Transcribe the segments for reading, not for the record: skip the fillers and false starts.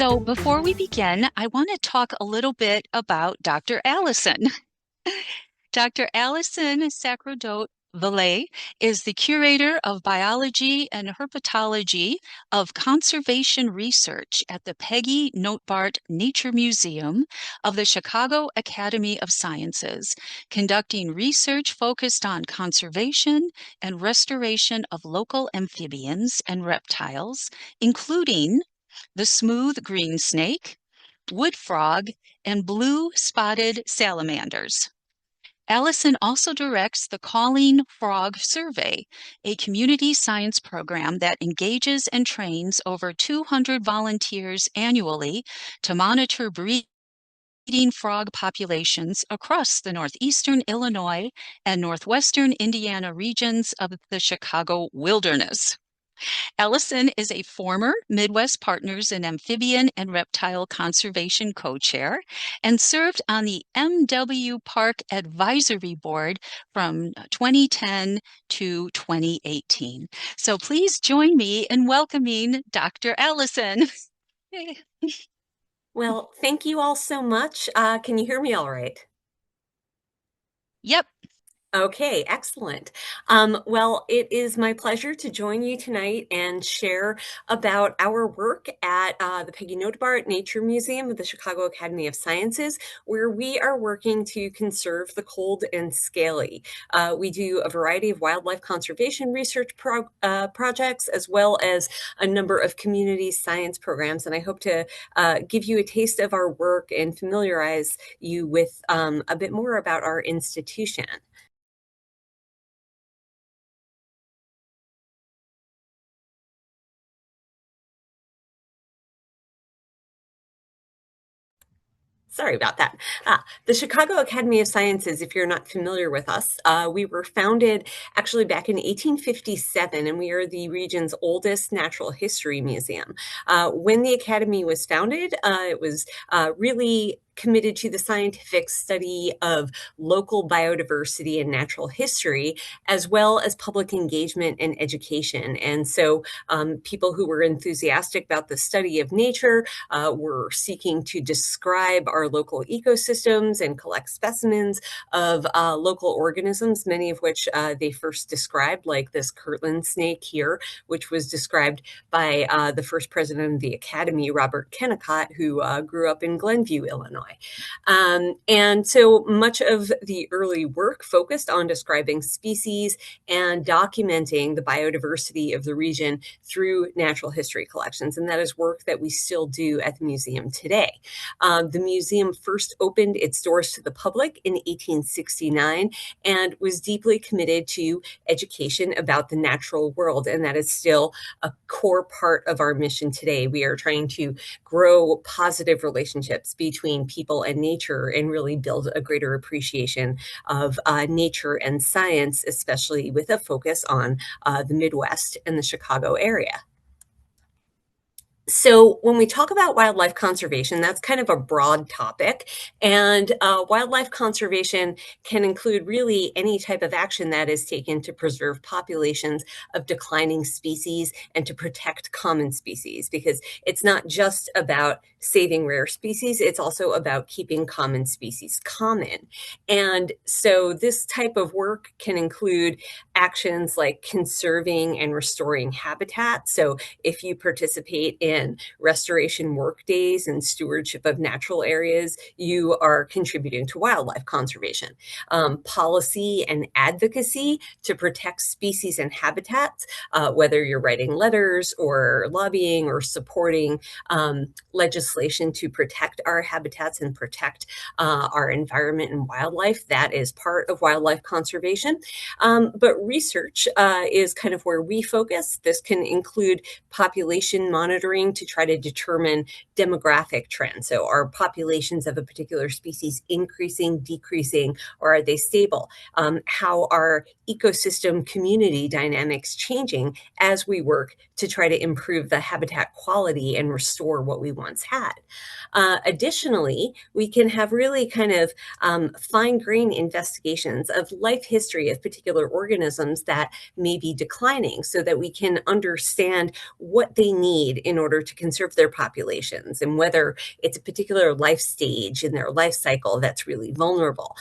So before we begin, I want to talk a little bit about Dr. Allison. Dr. Allison Sacerdote Velat is the Curator of Biology and Herpetology of Conservation Research at the Peggy Notebaert Nature Museum of the Chicago Academy of Sciences, conducting research focused on conservation and restoration of local amphibians and reptiles, including the smooth green snake, wood frog, and blue-spotted salamanders. Allison also directs the Calling Frog Survey, a community science program that engages and trains over 200 volunteers annually to monitor breeding frog populations across the northeastern Illinois and northwestern Indiana regions of the Chicago wilderness. Allison is a former Midwest Partners in Amphibian and Reptile Conservation co-chair and served on the MW Park Advisory Board from 2010 to 2018. So please join me in welcoming Dr. Allison. Well, thank you all so much. Can you hear me all right? Yep. Okay, excellent. Well, it is my pleasure to join you tonight and share about our work at the Peggy Notebaert Nature Museum of the Chicago Academy of Sciences, where we are working to conserve the cold and scaly. We do a variety of wildlife conservation research projects, as well as a number of community science programs, and I hope to give you a taste of our work and familiarize you with a bit more about our institution. Sorry about that. The Chicago Academy of Sciences, if you're not familiar with us, we were founded actually back in 1857, and we are the region's oldest natural history museum. When the Academy was founded, it was really committed to the scientific study of local biodiversity and natural history, as well as public engagement and education. And so people who were enthusiastic about the study of nature were seeking to describe our local ecosystems and collect specimens of local organisms, many of which they first described, like this Kirtland snake here, which was described by the first president of the Academy, Robert Kennicott, who grew up in Glenview, Illinois. And so much of the early work focused on describing species and documenting the biodiversity of the region through natural history collections. And that is work that we still do at the museum today. The museum first opened its doors to the public in 1869 and was deeply committed to education about the natural world. And that is still a core part of our mission today. We are trying to grow positive relationships between people and nature and really build a greater appreciation of nature and science, especially with a focus on the Midwest and the Chicago area. So when we talk about wildlife conservation, that's kind of a broad topic. And wildlife conservation can include really any type of action that is taken to preserve populations of declining species and to protect common species, because it's not just about saving rare species, it's also about keeping common species common. And so this type of work can include actions like conserving and restoring habitat. So if you participate in restoration work days and stewardship of natural areas, you are contributing to wildlife conservation. Policy and advocacy to protect species and habitats, whether you're writing letters or lobbying or supporting legislation to protect our habitats and protect our environment and wildlife, that is part of wildlife conservation. But research is kind of where we focus. This can include population monitoring to try to determine demographic trends. So are populations of a particular species increasing, decreasing, or are they stable? How are ecosystem community dynamics changing as we work to try to improve the habitat quality and restore what we once had? Additionally, we can have really kind of fine-grained investigations of life history of particular organisms that may be declining, so that we can understand what they need in order order to conserve their populations, and whether it's a particular life stage in their life cycle that's really vulnerable.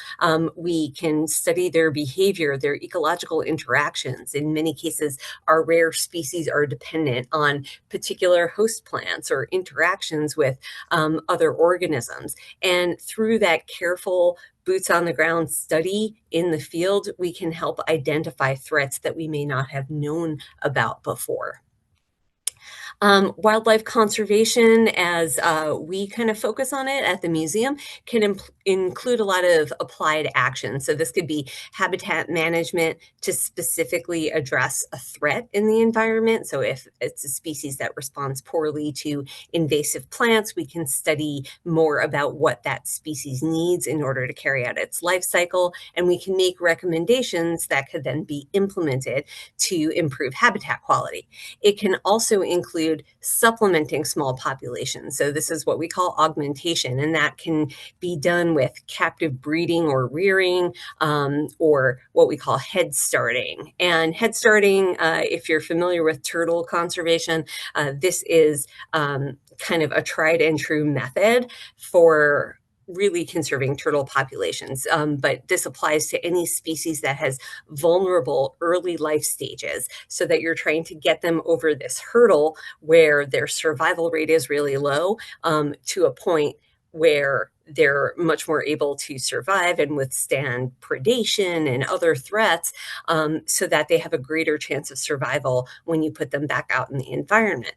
We can study their behavior, their ecological interactions. In many cases, our rare species are dependent on particular host plants or interactions with other organisms. And through that careful boots on the ground study in the field, we can help identify threats that we may not have known about before. Wildlife conservation, as we kind of focus on it at the museum, can include a lot of applied action. So this could be habitat management to specifically address a threat in the environment. So if it's a species that responds poorly to invasive plants, we can study more about what that species needs in order to carry out its life cycle, and we can make recommendations that could then be implemented to improve habitat quality. It can also include supplementing small populations. So this is what we call augmentation, and that can be done with captive breeding or rearing, or what we call head starting. And head starting, if you're familiar with turtle conservation, this is kind of a tried and true method for really conserving turtle populations. But this applies to any species that has vulnerable early life stages, so that you're trying to get them over this hurdle where their survival rate is really low, to a point where they're much more able to survive and withstand predation and other threats, so that they have a greater chance of survival when you put them back out in the environment.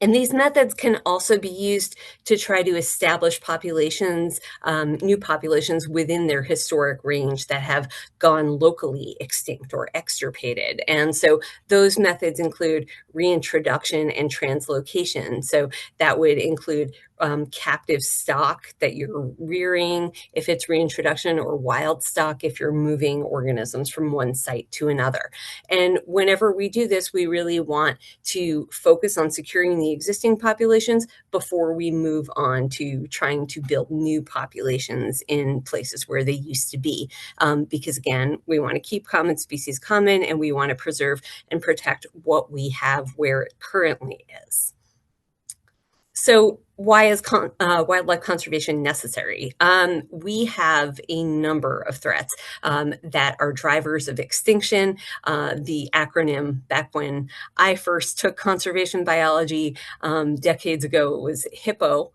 And these methods can also be used to try to establish populations, new populations within their historic range that have gone locally extinct or extirpated. And so those methods include reintroduction and translocation. So that would include captive stock that you're rearing if it's reintroduction, or wild stock if you're moving organisms from one site to another. And whenever we do this, we really want to focus on securing the existing populations before we move on to trying to build new populations in places where they used to be. Because again, we want to keep common species common, and we want to preserve and protect what we have where it currently is. So why is wildlife conservation necessary? We have a number of threats that are drivers of extinction. The acronym, back when I first took conservation biology decades ago, it was HIPPO,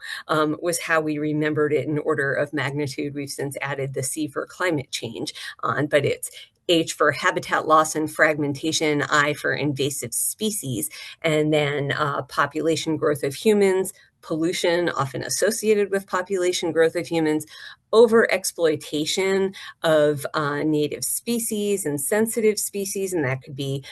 was how we remembered it in order of magnitude. We've since added the C for climate change on, but it's H for habitat loss and fragmentation, I for invasive species, and then population growth of humans, pollution often associated with population growth of humans, overexploitation of native species and sensitive species, and that could be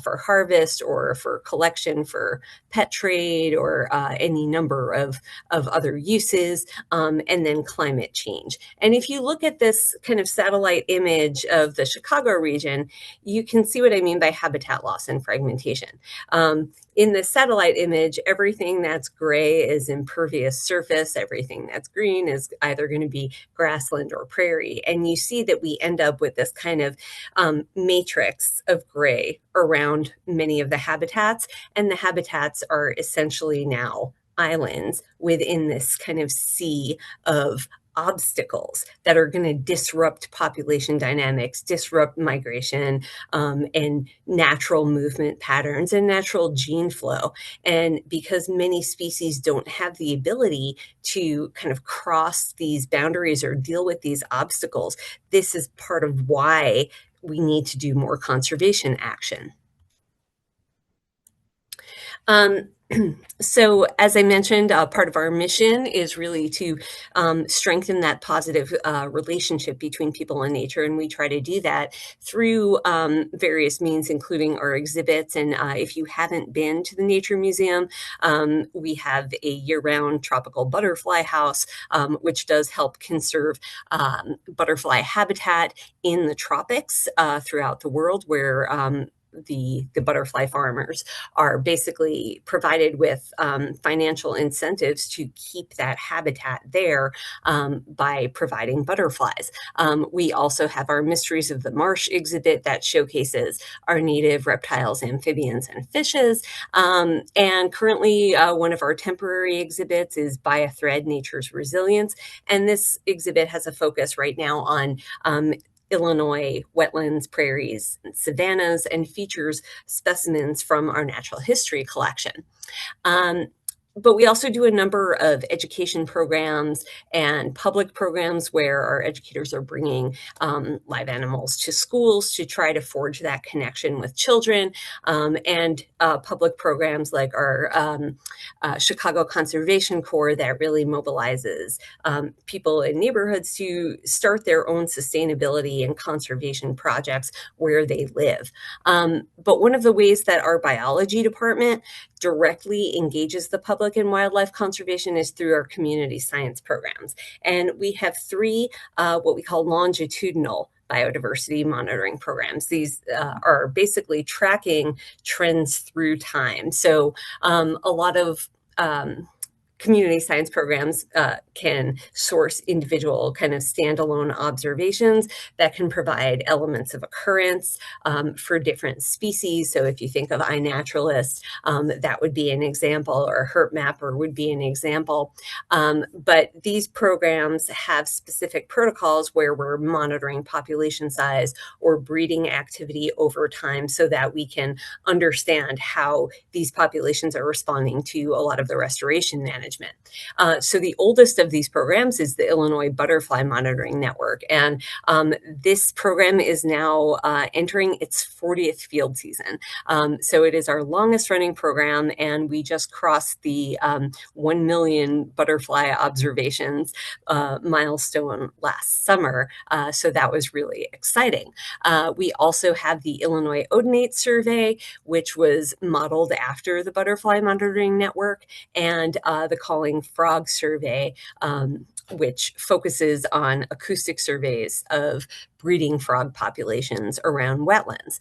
for harvest or for collection for pet trade, or any number of other uses, and then climate change. And if you look at this kind of satellite image of the Chicago region, you can see what I mean by habitat loss and fragmentation. In the satellite image, everything that's gray is impervious surface. Everything that's green is either going to be grassland or prairie. And you see that we end up with this kind of matrix of gray around many of the habitats. And the habitats are essentially now islands within this kind of sea of obstacles that are going to disrupt population dynamics, disrupt migration, and natural movement patterns and natural gene flow. And because many species don't have the ability to kind of cross these boundaries or deal with these obstacles, this is part of why we need to do more conservation action. So as I mentioned, part of our mission is really to strengthen that positive relationship between people and nature, and we try to do that through various means, including our exhibits. And if you haven't been to the Nature Museum, we have a year-round tropical butterfly house, which does help conserve butterfly habitat in the tropics throughout the world, where the butterfly farmers are basically provided with financial incentives to keep that habitat there by providing butterflies. We also have our Mysteries of the Marsh exhibit that showcases our native reptiles, amphibians, and fishes. And currently, one of our temporary exhibits is By a Thread, Nature's Resilience. And this exhibit has a focus right now on Illinois wetlands, prairies, and savannas, and features specimens from our natural history collection. Um, but we also do a number of education programs and public programs where our educators are bringing live animals to schools to try to forge that connection with children, and public programs like our Chicago Conservation Corps that really mobilizes people in neighborhoods to start their own sustainability and conservation projects where they live. But one of the ways that our biology department directly engages the public in wildlife conservation is through our community science programs. And we have three what we call longitudinal biodiversity monitoring programs. These are basically tracking trends through time. So a lot of community science programs can source individual kind of standalone observations that can provide elements of occurrence for different species. So if you think of iNaturalist, that would be an example, or HerpMapper would be an example. But these programs have specific protocols where we're monitoring population size or breeding activity over time so that we can understand how these populations are responding to a lot of the restoration management. So the oldest of these programs is the Illinois Butterfly Monitoring Network. And this program is now entering its 40th field season. So it is our longest running program, and we just crossed the 1 million butterfly observations milestone last summer. So that was really exciting. We also have the Illinois Odonate Survey, which was modeled after the Butterfly Monitoring Network, and the Calling Frog Survey, which focuses on acoustic surveys of breeding frog populations around wetlands.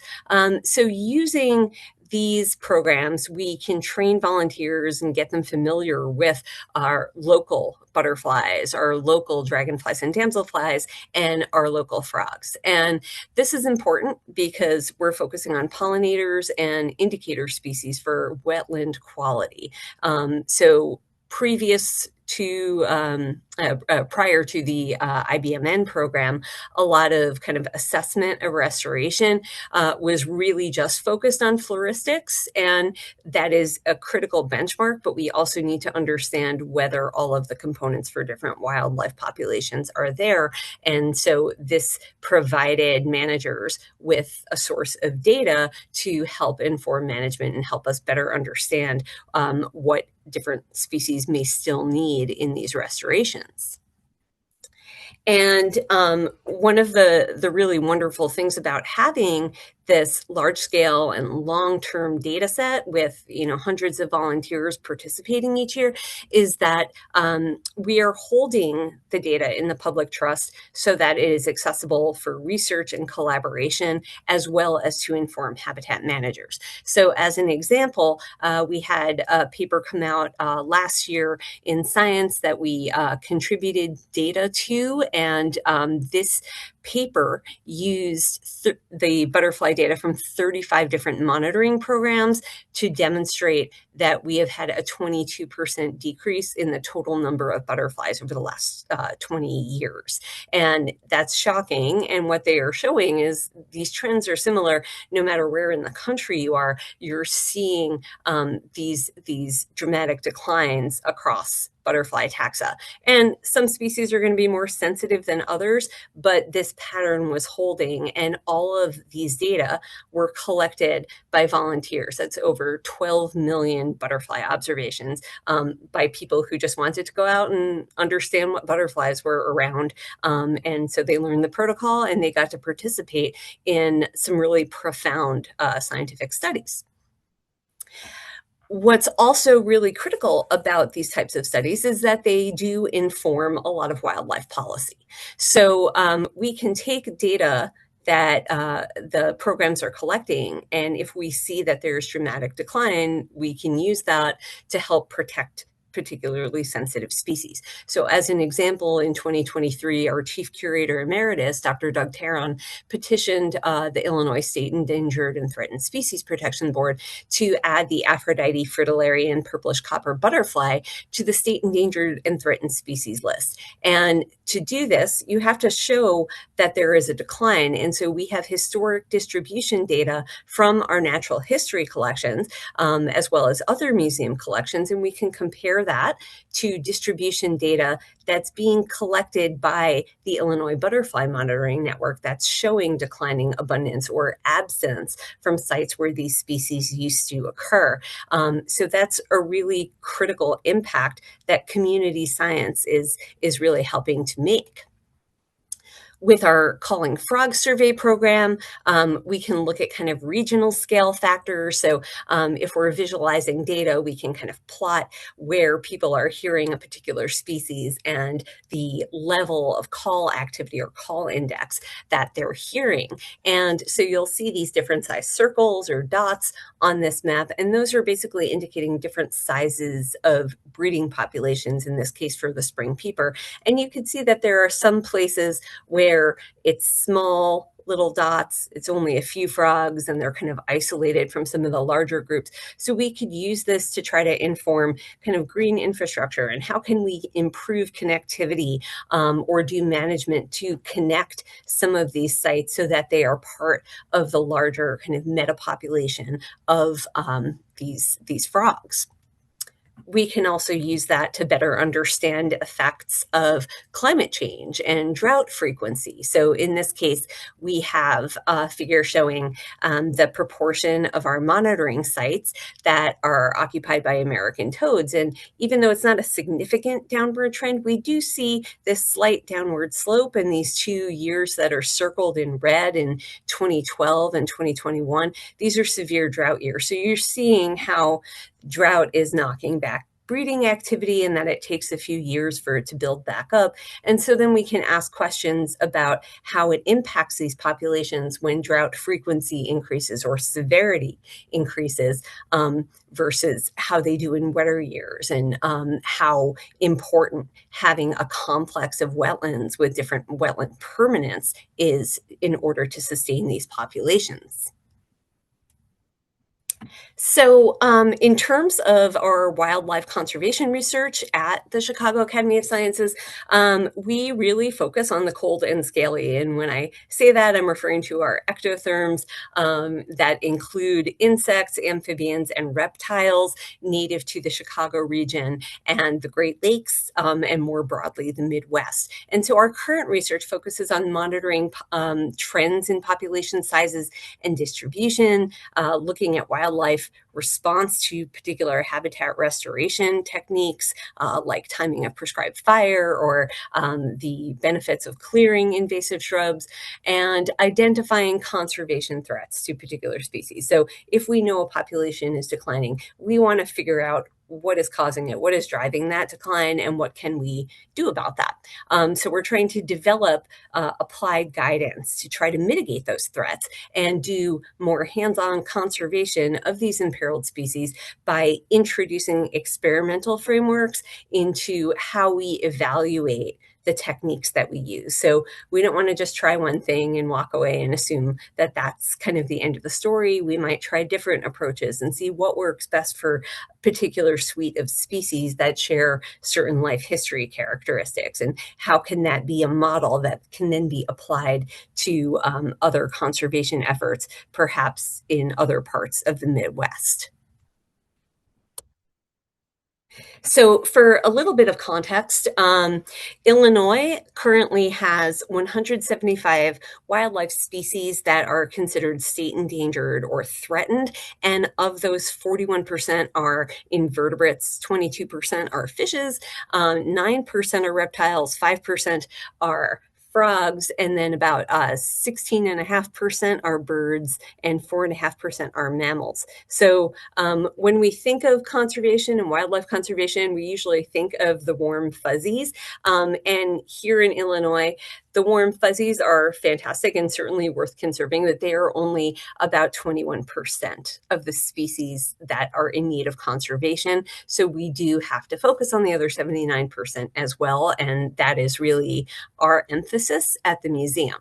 So using these programs, we can train volunteers and get them familiar with our local butterflies, our local dragonflies and damselflies, and our local frogs. And this is important because we're focusing on pollinators and indicator species for wetland quality. So previous to prior to the IBMN program, a lot of kind of assessment of restoration was really just focused on floristics, and that is a critical benchmark, but we also need to understand whether all of the components for different wildlife populations are there. And so this provided managers with a source of data to help inform management and help us better understand what different species may still need in these restorations. And one of the really wonderful things about having this large scale and long-term data set with hundreds of volunteers participating each year is that we are holding the data in the public trust so that it is accessible for research and collaboration, as well as to inform habitat managers. So as an example, we had a paper come out last year in Science that we contributed data to, and this paper used the butterfly data from 35 different monitoring programs to demonstrate that we have had a 22% decrease in the total number of butterflies over the last 20 years. And that's shocking. And what they are showing is these trends are similar no matter where in the country you are. You're seeing these dramatic declines across butterfly taxa. And some species are going to be more sensitive than others, but this pattern was holding, and all of these data were collected by volunteers. That's over 12 million butterfly observations by people who just wanted to go out and understand what butterflies were around. And so they learned the protocol and they got to participate in some really profound scientific studies. What's also really critical about these types of studies is that they do inform a lot of wildlife policy. So we can take data that the programs are collecting. And if we see that there's dramatic decline, we can use that to help protect particularly sensitive species. So as an example, in 2023, our Chief Curator Emeritus, Dr. Doug Taron, petitioned the Illinois State Endangered and Threatened Species Protection Board to add the Aphrodite fritillary purplish copper butterfly to the state endangered and threatened species list. And to do this, you have to show that there is a decline. And so we have historic distribution data from our natural history collections, as well as other museum collections, and we can compare that to distribution data that's being collected by the Illinois Butterfly Monitoring Network that's showing declining abundance or absence from sites where these species used to occur. So that's a really critical impact that community science is really helping to make. With our Calling Frogs survey program, we can look at kind of regional scale factors. So if we're visualizing data, we can kind of plot where people are hearing a particular species and the level of call activity or call index that they're hearing. And so you'll see these different size circles or dots on this map, and those are basically indicating different sizes of breeding populations, in this case for the spring peeper. And you can see that there are some places where it's small little dots, it's only a few frogs, and they're kind of isolated from some of the larger groups. So we could use this to try to inform kind of green infrastructure and how can we improve connectivity or do management to connect some of these sites so that they are part of the larger kind of meta population of these frogs. We can also use that to better understand effects of climate change and drought frequency. So in this case, we have a figure showing the proportion of our monitoring sites that are occupied by American toads. And even though it's not a significant downward trend, we do see this slight downward slope in these 2 years that are circled in red in 2012 and 2021. These are severe drought years. So you're seeing how drought is knocking back breeding activity and that it takes a few years for it to build back up. And so then we can ask questions about how it impacts these populations when drought frequency increases or severity increases versus how they do in wetter years, and how important having a complex of wetlands with different wetland permanence is in order to sustain these populations. So in terms of our wildlife conservation research at the Chicago Academy of Sciences, we really focus on the cold and scaly. And when I say that, I'm referring to our ectotherms that include insects, amphibians, and reptiles native to the Chicago region and the Great Lakes, and more broadly, the Midwest. And so our current research focuses on monitoring trends in population sizes and distribution, looking at wildlife response to particular habitat restoration techniques, like timing of prescribed fire or the benefits of clearing invasive shrubs, and identifying conservation threats to particular species. So if we know a population is declining, we want to figure out what is causing it, what is driving that decline, and what can we do about that. So we're trying to develop applied guidance to try to mitigate those threats and do more hands-on conservation of these imperiled species by introducing experimental frameworks into how we evaluate the techniques that we use. So we don't want to just try one thing and walk away and assume that that's kind of the end of the story. We might try different approaches and see what works best for a particular suite of species that share certain life history characteristics, and how can that be a model that can then be applied to other conservation efforts, perhaps in other parts of the Midwest. So for a little bit of context, Illinois currently has 175 wildlife species that are considered state endangered or threatened. And of those, 41% are invertebrates, 22% are fishes, 9% are reptiles, 5% are frogs, and then about 16.5% are birds, and 4.5% are mammals. So when we think of conservation and wildlife conservation, we usually think of the warm fuzzies. And here in Illinois, The warm fuzzies are fantastic and certainly worth conserving, but they are only about 21% of the species that are in need of conservation. So we do have to focus on the other 79% as well, and that is really our emphasis at the museum.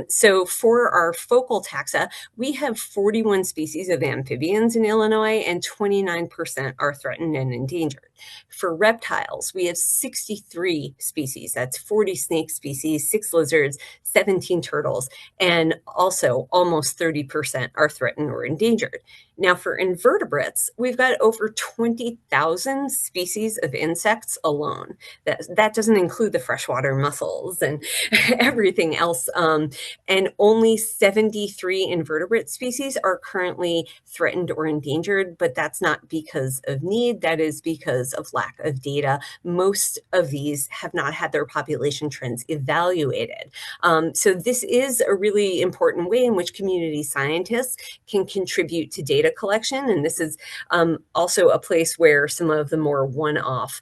So for our focal taxa, we have 41 species of amphibians in Illinois, and 29% are threatened and endangered. For reptiles, we have 63 species. That's 40 snake species, 6 lizards, 17 turtles, and also almost 30% are threatened or endangered. Now, for invertebrates, we've got over 20,000 species of insects alone. That doesn't include the freshwater mussels and everything else. And only 73 invertebrate species are currently threatened or endangered, but that's not because of need. That is because of lack of data. Most of these have not had their population trends evaluated. So this is a really important way in which community scientists can contribute to data collection. And this is also a place where some of the more one-off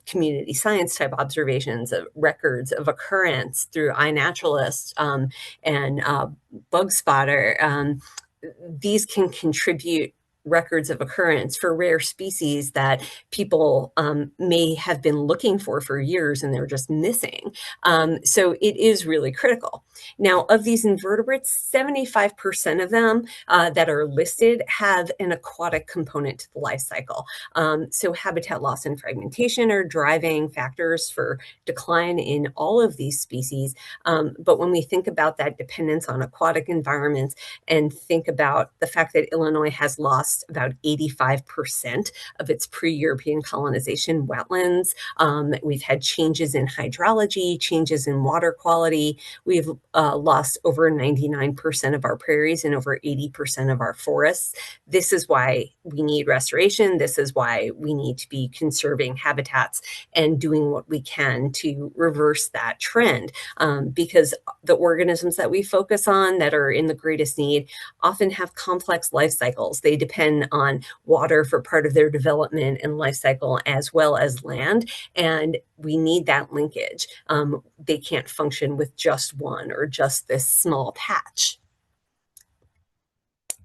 community science type observations of records of occurrence through iNaturalist and Bug Spotter, these can contribute records of occurrence for rare species that people may have been looking for years and they're just missing. So it is really critical. Now, of these invertebrates, 75% of them that are listed have an aquatic component to the life cycle. So habitat loss and fragmentation are driving factors for decline in all of these species. But when we think about that dependence on aquatic environments and think about the fact that Illinois has lost about 85% of its pre-European colonization wetlands. We've had changes in hydrology, changes in water quality. We've lost over 99% of our prairies and over 80% of our forests. This is why we need restoration. This is why we need to be conserving habitats and doing what we can to reverse that trend, because the organisms that we focus on that are in the greatest need often have complex life cycles. They depend on water for part of their development and life cycle as well as land, and we need that linkage. They can't function with just one or just this small patch.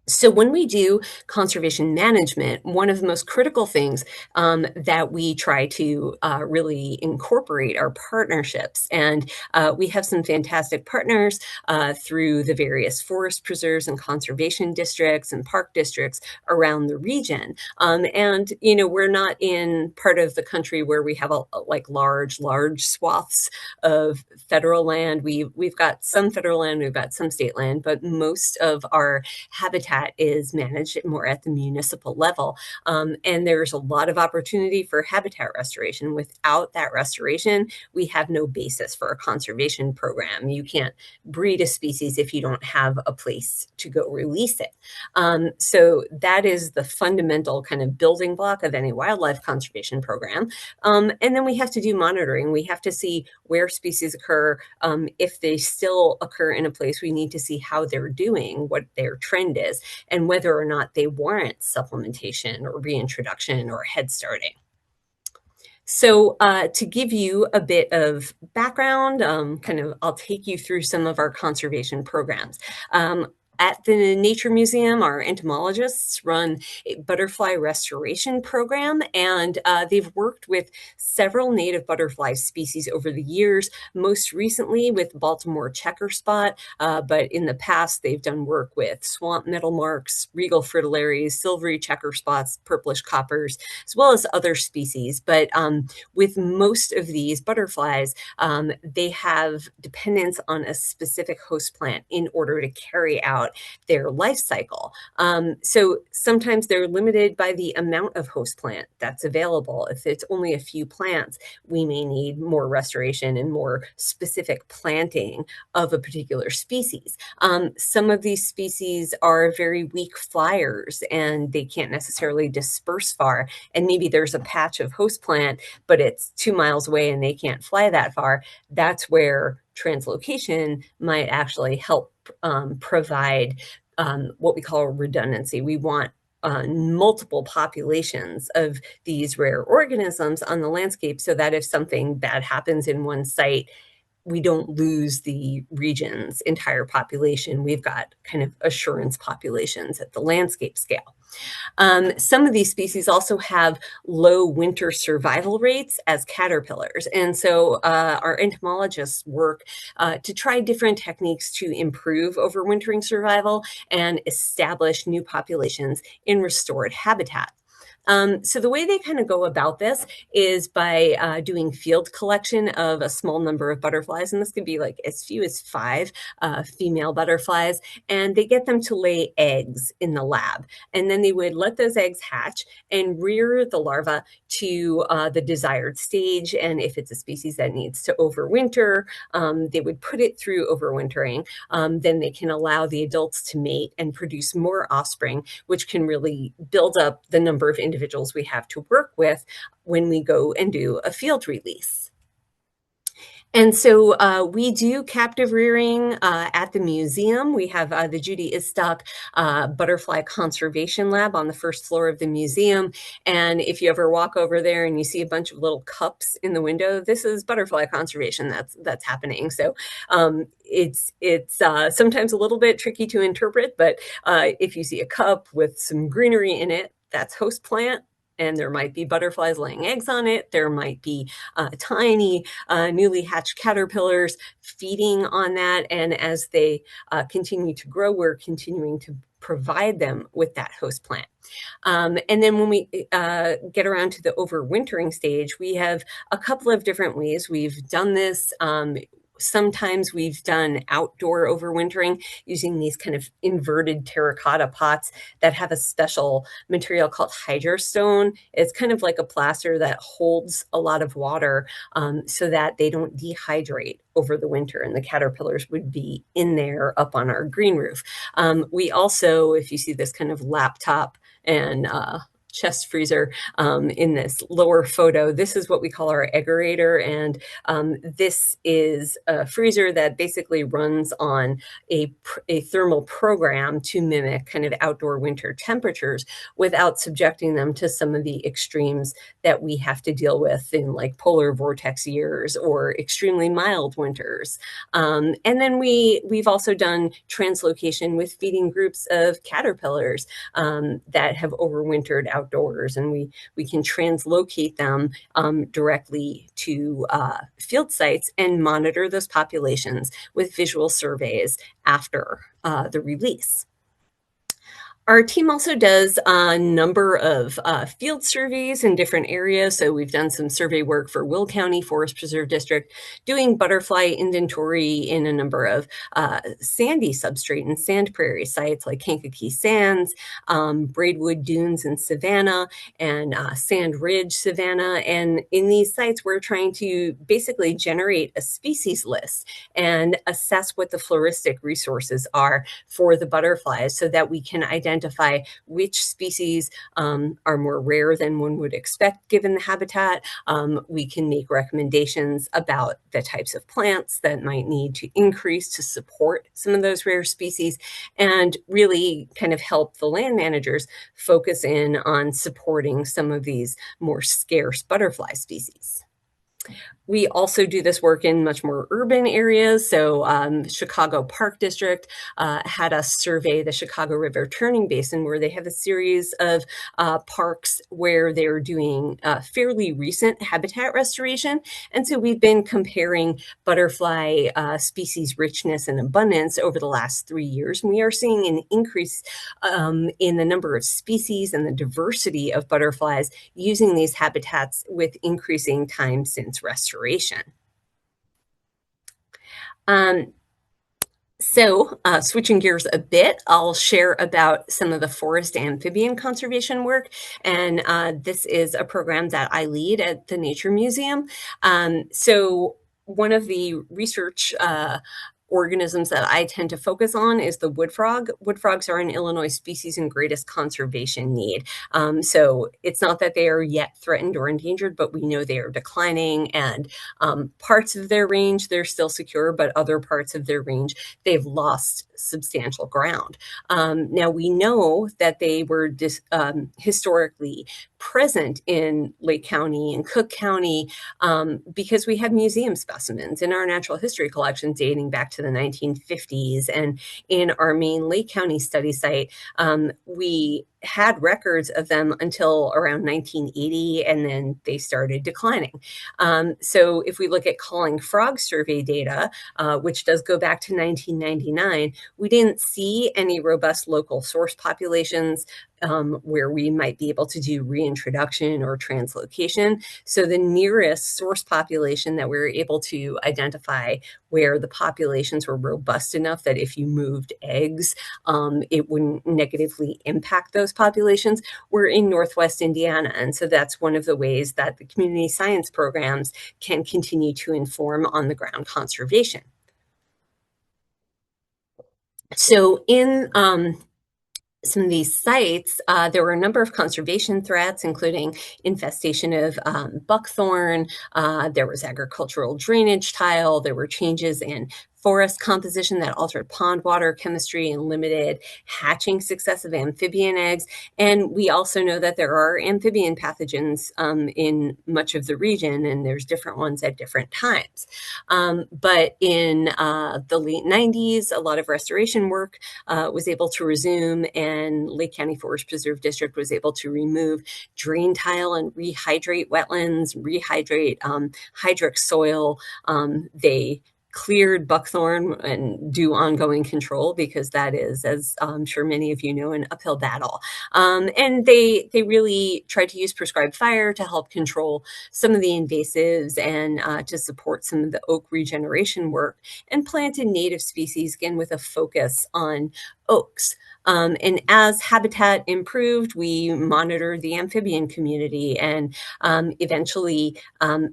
So when we do conservation management, one of the most critical things that we try to really incorporate are partnerships. And we have some fantastic partners through the various forest preserves and conservation districts and park districts around the region. And, you know, we're not in part of the country where we have like large swaths of federal land. We've got some federal land, we've got some state land, but most of our habitat is managed more at the municipal level. And there's a lot of opportunity for habitat restoration. Without that restoration, we have no basis for a conservation program. You can't breed a species if you don't have a place to go release it. So that is the fundamental kind of building block of any wildlife conservation program. And then we have to do monitoring. We have to see where species occur. If they still occur in a place, we need to see how they're doing, what their trend is, and whether or not they warrant supplementation or reintroduction or head starting. So to give you a bit of background, I'll take you through some of our conservation programs. At the Nature Museum, our entomologists run a butterfly restoration program, and they've worked with several native butterfly species over the years, most recently with Baltimore checker spot, but in the past they've done work with swamp meadowlarks, regal fritillaries, silvery checker spots, purplish coppers, as well as other species. But with most of these butterflies, they have dependence on a specific host plant in order to carry out their life cycle. So sometimes they're limited by the amount of host plant that's available. If it's only a few plants, we may need more restoration and more specific planting of a particular species. Some of these species are very weak flyers and they can't necessarily disperse far. And maybe there's a patch of host plant, but it's 2 miles away and they can't fly that far. That's where translocation might actually help provide what we call redundancy. We want multiple populations of these rare organisms on the landscape so that if something bad happens in one site, we don't lose the region's entire population. We've got kind of assurance populations at the landscape scale. Some of these species also have low winter survival rates as caterpillars. And so our entomologists work to try different techniques to improve overwintering survival and establish new populations in restored habitat. So the way they kind of go about this is by doing field collection of a small number of butterflies, and this could be like as few as 5 female butterflies, and they get them to lay eggs in the lab. And then they would let those eggs hatch and rear the larva to the desired stage. And if it's a species that needs to overwinter, they would put it through overwintering. Then they can allow the adults to mate and produce more offspring, which can really build up the number of individuals we have to work with when we go and do a field release. And so we do captive rearing at the museum. We have the Judy Istock Butterfly Conservation Lab on the first floor of the museum. And if you ever walk over there and you see a bunch of little cups in the window, this is butterfly conservation that's happening. So it's sometimes a little bit tricky to interpret, but if you see a cup with some greenery in it, that's host plant. And there might be butterflies laying eggs on it. There might be tiny newly hatched caterpillars feeding on that. And as they continue to grow, we're continuing to provide them with that host plant. And then when we get around to the overwintering stage, we have a couple of different ways we've done this. Sometimes we've done outdoor overwintering using these kind of inverted terracotta pots that have a special material called hydrostone. It's kind of like a plaster that holds a lot of water so that they don't dehydrate over the winter, and the caterpillars would be in there up on our green roof. We also, if you see this kind of laptop and chest freezer in this lower photo, this is what we call our eggerator, and this is a freezer that basically runs on a thermal program to mimic kind of outdoor winter temperatures without subjecting them to some of the extremes that we have to deal with in like polar vortex years or extremely mild winters. And then we've also done translocation with feeding groups of caterpillars that have overwintered outdoors, and we can translocate them directly to field sites and monitor those populations with visual surveys after the release. Our team also does a number of field surveys in different areas. So we've done some survey work for Will County Forest Preserve District, doing butterfly inventory in a number of sandy substrate and sand prairie sites like Kankakee Sands, Braidwood Dunes in Savannah, and Sand Ridge, Savannah. And in these sites, we're trying to basically generate a species list and assess what the floristic resources are for the butterflies so that we can identify which species are more rare than one would expect given the habitat. We can make recommendations about the types of plants that might need to increase to support some of those rare species, and really kind of help the land managers focus in on supporting some of these more scarce butterfly species. We also do this work in much more urban areas. So Chicago Park District had us survey the Chicago River Turning Basin, where they have a series of parks where they're doing fairly recent habitat restoration. And so we've been comparing butterfly species richness and abundance over the last 3 years. And we are seeing an increase in the number of species and the diversity of butterflies using these habitats with increasing time since restoration. Switching gears a bit, I'll share about some of the forest amphibian conservation work. And this is a program that I lead at the Nature Museum. So one of the research organisms that I tend to focus on is the wood frog. Wood frogs are an Illinois species in greatest conservation need. So it's not that they are yet threatened or endangered, but we know they are declining, and parts of their range, they're still secure, but other parts of their range, they've lost substantial ground. Now, we know that they were historically present in Lake County and Cook County because we have museum specimens in our natural history collection dating back to the 1950s. And in our main Lake County study site, we had records of them until around 1980, and then they started declining. So if we look at calling frog survey data, which does go back to 1999, we didn't see any robust local source populations where we might be able to do reintroduction or translocation. So the nearest source population that we were able to identify where the populations were robust enough that if you moved eggs, it wouldn't negatively impact those populations were in Northwest Indiana. And so that's one of the ways that the community science programs can continue to inform on the ground conservation. So in some of these sites, there were a number of conservation threats, including infestation of buckthorn. There was agricultural drainage tile. There were changes in forest composition that altered pond water chemistry and limited hatching success of amphibian eggs. And we also know that there are amphibian pathogens in much of the region, and there's different ones at different times. But in the late 90s, a lot of restoration work was able to resume, and Lake County Forest Preserve District was able to remove drain tile and rehydrate wetlands, rehydrate hydric soil. They cleared buckthorn and do ongoing control because that is, as I'm sure many of you know, an uphill battle. And they really tried to use prescribed fire to help control some of the invasives and to support some of the oak regeneration work, and planted native species, again, with a focus on oaks. And as habitat improved, we monitored the amphibian community and eventually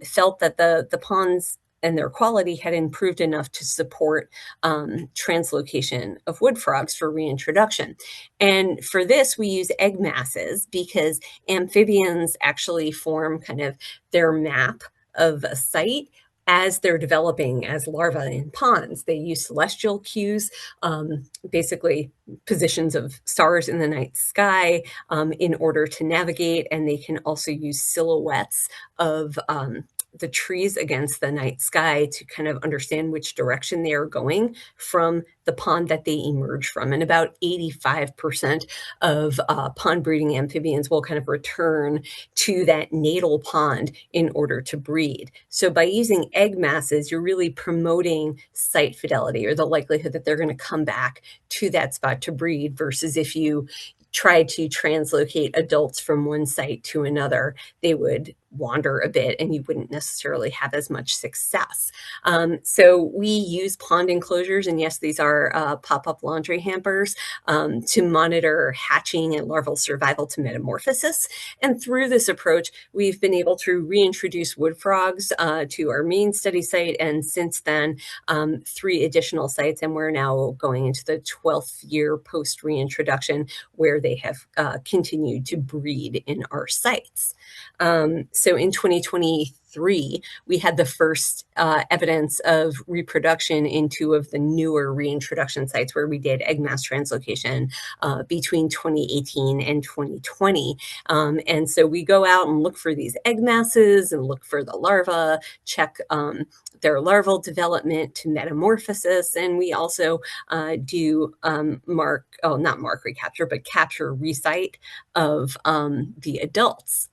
felt that the ponds and their quality had improved enough to support translocation of wood frogs for reintroduction. And for this, we use egg masses because amphibians actually form kind of their map of a site as they're developing as larvae in ponds. They use celestial cues, basically positions of stars in the night sky, in order to navigate, and they can also use silhouettes of the trees against the night sky to kind of understand which direction they are going from the pond that they emerge from. And about 85% of pond breeding amphibians will kind of return to that natal pond in order to breed. So by using egg masses, you're really promoting site fidelity, or the likelihood that they're going to come back to that spot to breed, versus if you try to translocate adults from one site to another, they would wander a bit and you wouldn't necessarily have as much success. So we use pond enclosures, and yes, these are pop-up laundry hampers, to monitor hatching and larval survival to metamorphosis. And through this approach, we've been able to reintroduce wood frogs to our main study site, and since then, 3 additional sites, and we're now going into the 12th year post-reintroduction where they have continued to breed in our sites. So in 2023, we had the first evidence of reproduction in 2 of the newer reintroduction sites where we did egg mass translocation between 2018 and 2020. And so we go out and look for these egg masses and look for the larvae, check their larval development to metamorphosis. And we also do capture recite of the adults.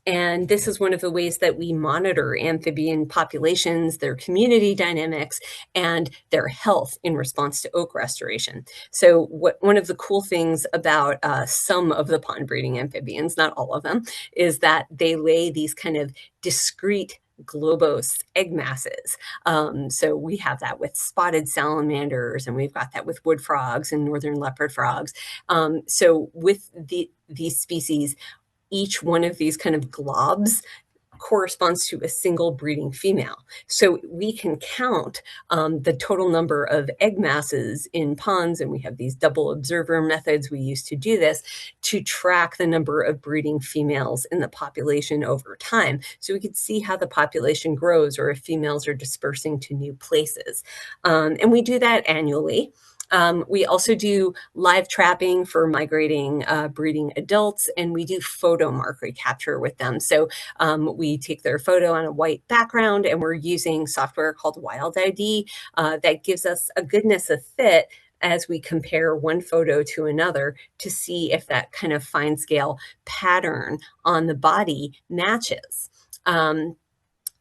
And this is one of the ways that we monitor amphibian populations, their community dynamics, and their health in response to oak restoration. So one of the cool things about some of the pond breeding amphibians, not all of them, is that they lay these kind of discrete globose egg masses. So we have that with spotted salamanders, and we've got that with wood frogs and northern leopard frogs. So with these species, each one of these kind of globs corresponds to a single breeding female. So we can count the total number of egg masses in ponds, and we have these double observer methods we use to do this, to track the number of breeding females in the population over time. So we could see how the population grows or if females are dispersing to new places. And we do that annually. We also do live trapping for migrating breeding adults, and we do photo mark recapture with them. So we take their photo on a white background, and we're using software called Wild ID that gives us a goodness of fit as we compare one photo to another to see if that kind of fine scale pattern on the body matches.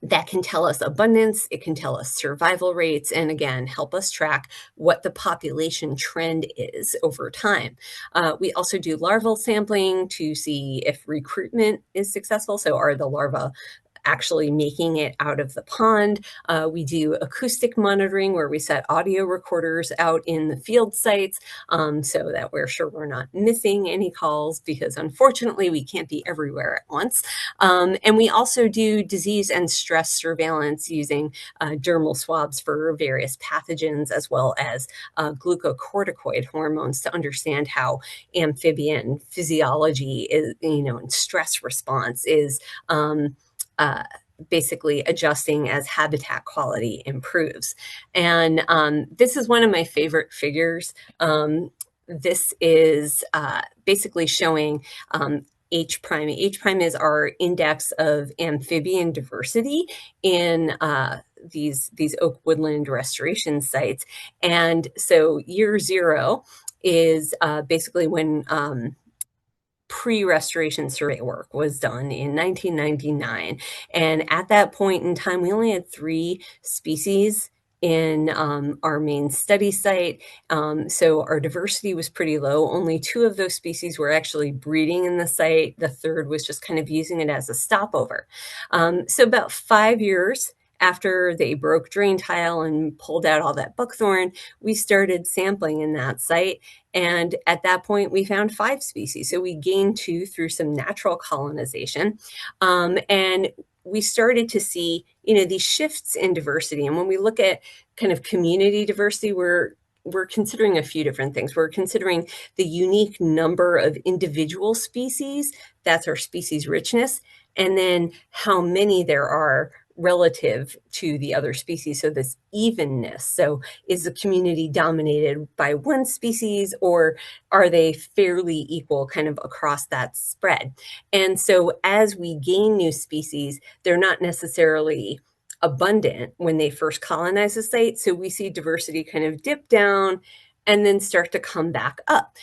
That can tell us abundance, it can tell us survival rates, and again, help us track what the population trend is over time. We also do larval sampling to see if recruitment is successful. So are the larvae actually making it out of the pond? We do acoustic monitoring where we set audio recorders out in the field sites so that we're sure we're not missing any calls, because unfortunately we can't be everywhere at once. And we also do disease and stress surveillance using dermal swabs for various pathogens, as well as glucocorticoid hormones, to understand how amphibian physiology is, and stress response is basically adjusting as habitat quality improves. And this is one of my favorite figures. This is basically showing H prime. H prime is our index of amphibian diversity in these oak woodland restoration sites. And so year zero is basically when pre-restoration survey work was done in 1999. And at that point in time, we only had 3 species in our main study site. So our diversity was pretty low. Only 2 of those species were actually breeding in the site. The third was just kind of using it as a stopover. So about 5 years after they broke drain tile and pulled out all that buckthorn, we started sampling in that site. And at that point, we found 5 species. So we gained 2 through some natural colonization. And we started to see, these shifts in diversity. And when we look at kind of community diversity, we're considering a few different things. We're considering the unique number of individual species, that's our species richness, and then how many there are relative to the other species. So this evenness. So is the community dominated by one species, or are they fairly equal kind of across that spread? And so as we gain new species, they're not necessarily abundant when they first colonize the site. So we see diversity kind of dip down and then start to come back up.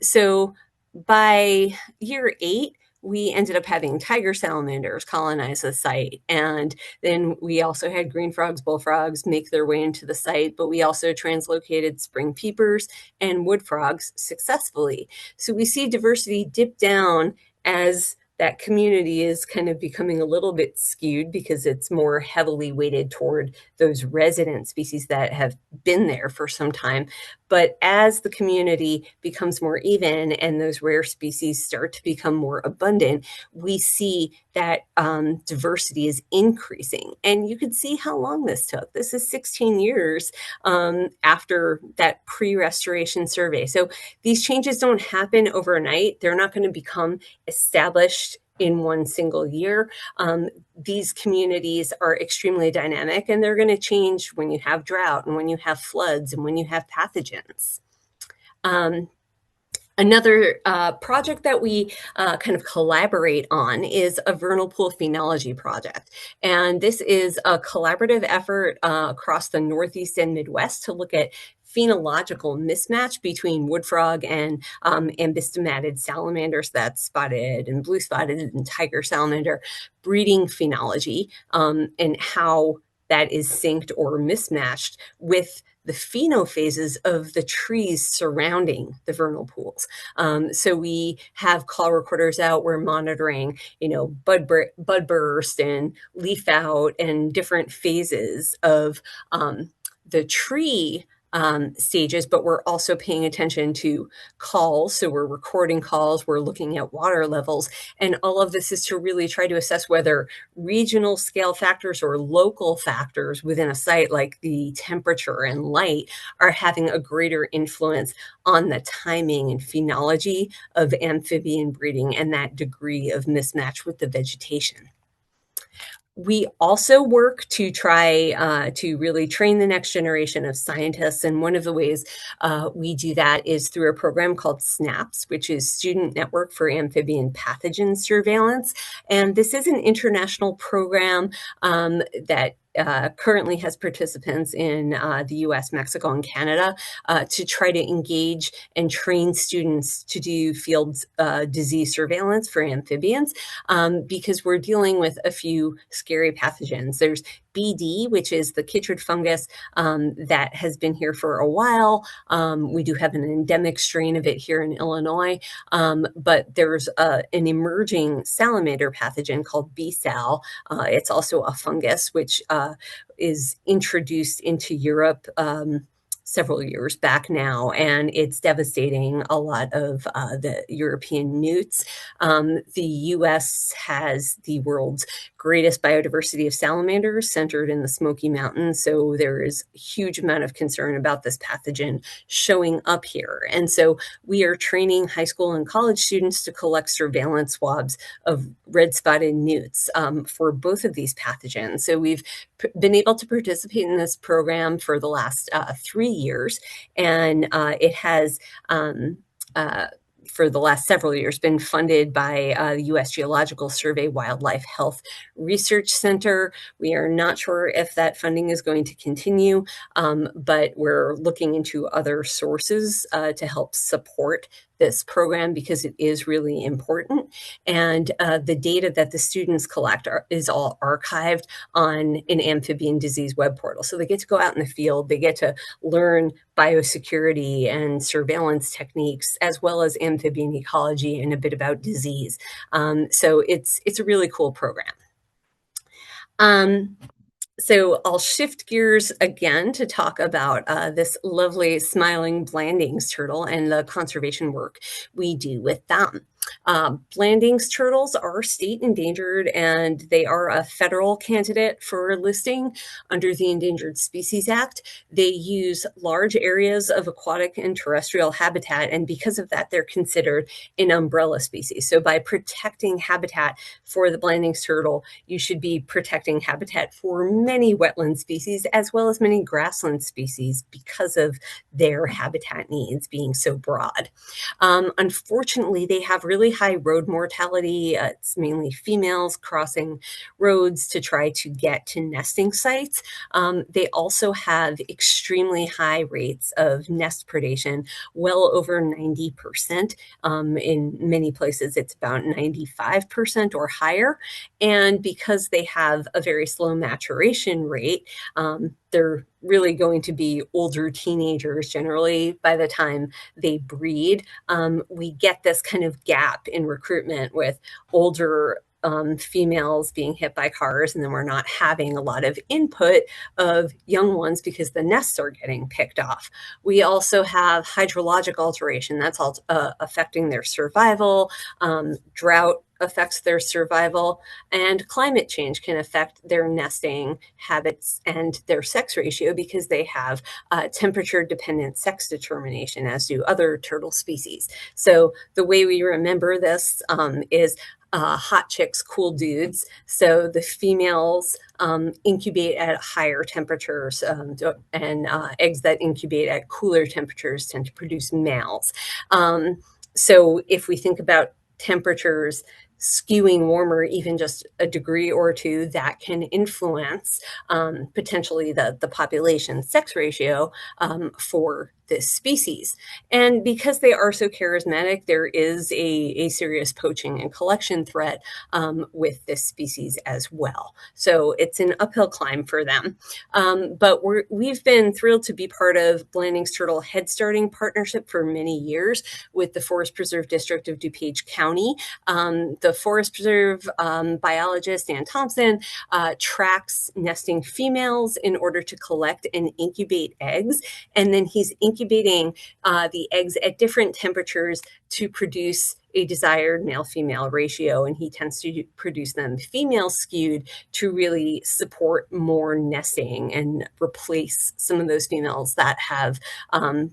So by year 8, we ended up having tiger salamanders colonize the site. And then we also had green frogs, bullfrogs make their way into the site, but we also translocated spring peepers and wood frogs successfully. So we see diversity dip down as that community is kind of becoming a little bit skewed because it's more heavily weighted toward those resident species that have been there for some time. But as the community becomes more even and those rare species start to become more abundant, we see that diversity is increasing. And you can see how long this took. This is 16 years after that pre-restoration survey. So these changes don't happen overnight. They're not going to become established in one single year. These communities are extremely dynamic, and they're going to change when you have drought and when you have floods and when you have pathogens. Another project that we kind of collaborate on is a vernal pool phenology project. And this is a collaborative effort across the Northeast and Midwest to look at phenological mismatch between wood frog and ambistomatid salamanders, that's spotted and blue spotted and tiger salamander, breeding phenology, and how that is synced or mismatched with the phenophases of the trees surrounding the vernal pools. So we have call recorders out. We're monitoring, bud burst and leaf out and different phases of the tree stages, but we're also paying attention to calls. So we're recording calls, we're looking at water levels, and all of this is to really try to assess whether regional scale factors or local factors within a site, like the temperature and light, are having a greater influence on the timing and phenology of amphibian breeding and that degree of mismatch with the vegetation. We also work to try to really train the next generation of scientists. And one of the ways we do that is through a program called SNAPS, which is Student Network for Amphibian Pathogen Surveillance. And this is an international program that currently has participants in the US, Mexico, and Canada to try to engage and train students to do field disease surveillance for amphibians, because we're dealing with a few scary pathogens. There's BD, which is the chytrid fungus that has been here for a while. We do have an endemic strain of it here in Illinois, but there's an emerging salamander pathogen called B-Sal. It's also a fungus, which is introduced into Europe several years back now, and it's devastating a lot of the European newts. The US has the world's greatest biodiversity of salamanders centered in the Smoky Mountains, so there is a huge amount of concern about this pathogen showing up here. And so we are training high school and college students to collect surveillance swabs of red-spotted newts for both of these pathogens. So we've been able to participate in this program for the last 3 years, and it has for the last several years been funded by the U.S. Geological Survey Wildlife Health Research Center. We are not sure if that funding is going to continue, but we're looking into other sources to help support this program because it is really important. And the data that the students collect is all archived on an amphibian disease web portal. So they get to go out in the field, they get to learn biosecurity and surveillance techniques, as well as amphibian ecology and a bit about disease. So it's a really cool program. So I'll shift gears again to talk about this lovely smiling Blandings turtle and the conservation work we do with them. Blandings turtles are state endangered, and they are a federal candidate for listing under the Endangered Species Act. They use large areas of aquatic and terrestrial habitat, and because of that, they're considered an umbrella species. So by protecting habitat for the Blandings turtle, you should be protecting habitat for many wetland species as well as many grassland species because of their habitat needs being so broad. Unfortunately, they have really high road mortality. It's mainly females crossing roads to try to get to nesting sites. They also have extremely high rates of nest predation, well over 90%. In many places, it's about 95% or higher. And because they have a very slow maturation rate, they're really going to be older teenagers generally by the time they breed. We get this kind of gap in recruitment with older females being hit by cars, and then we're not having a lot of input of young ones because the nests are getting picked off. We also have hydrologic alteration that's affecting their survival. Drought affects their survival, and climate change can affect their nesting habits and their sex ratio because they have temperature dependent sex determination, as do other turtle species. So the way we remember this is hot chicks, cool dudes. So the females incubate at higher temperatures, and eggs that incubate at cooler temperatures tend to produce males. So if we think about temperatures skewing warmer even just a degree or two, that can influence potentially the population sex ratio for this species. And because they are so charismatic, there is a serious poaching and collection threat with this species as well. So it's an uphill climb for them. But we've been thrilled to be part of Blanding's Turtle Head Starting Partnership for many years with the Forest Preserve District of DuPage County. The Forest Preserve biologist, Dan Thompson, tracks nesting females in order to collect and incubate eggs. And then he's incubating the eggs at different temperatures to produce a desired male-female ratio, and he tends to produce them female skewed to really support more nesting and replace some of those females that have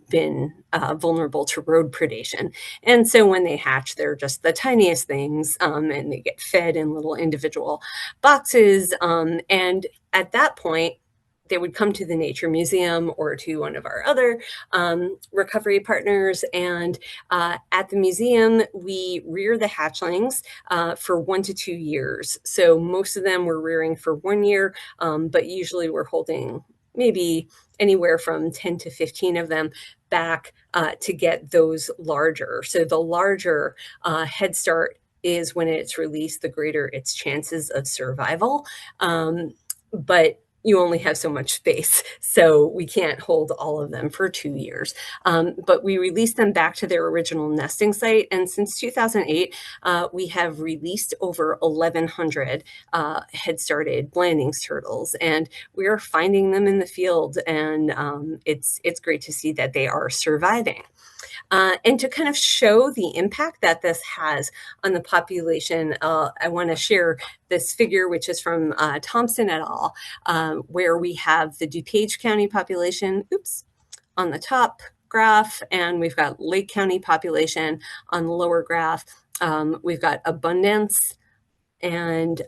been vulnerable to road predation. And so when they hatch, they're just the tiniest things, and they get fed in little individual boxes. And at that point, they would come to the Nature Museum or to one of our other recovery partners. And at the museum, we rear the hatchlings for 1 to 2 years. So most of them we're rearing for 1 year, but usually we're holding maybe anywhere from 10 to 15 of them back to get those larger. So the larger head start is when it's released, the greater its chances of survival. But you only have so much space, so we can't hold all of them for 2 years. But we release them back to their original nesting site, and since 2008, we have released over 1,100 head-started Blanding's turtles, and we are finding them in the field, and it's great to see that they are surviving. And to kind of show the impact that this has on the population, I want to share this figure, which is from Thompson et al., where we have the DuPage County population, on the top graph, and we've got Lake County population on the lower graph. We've got abundance and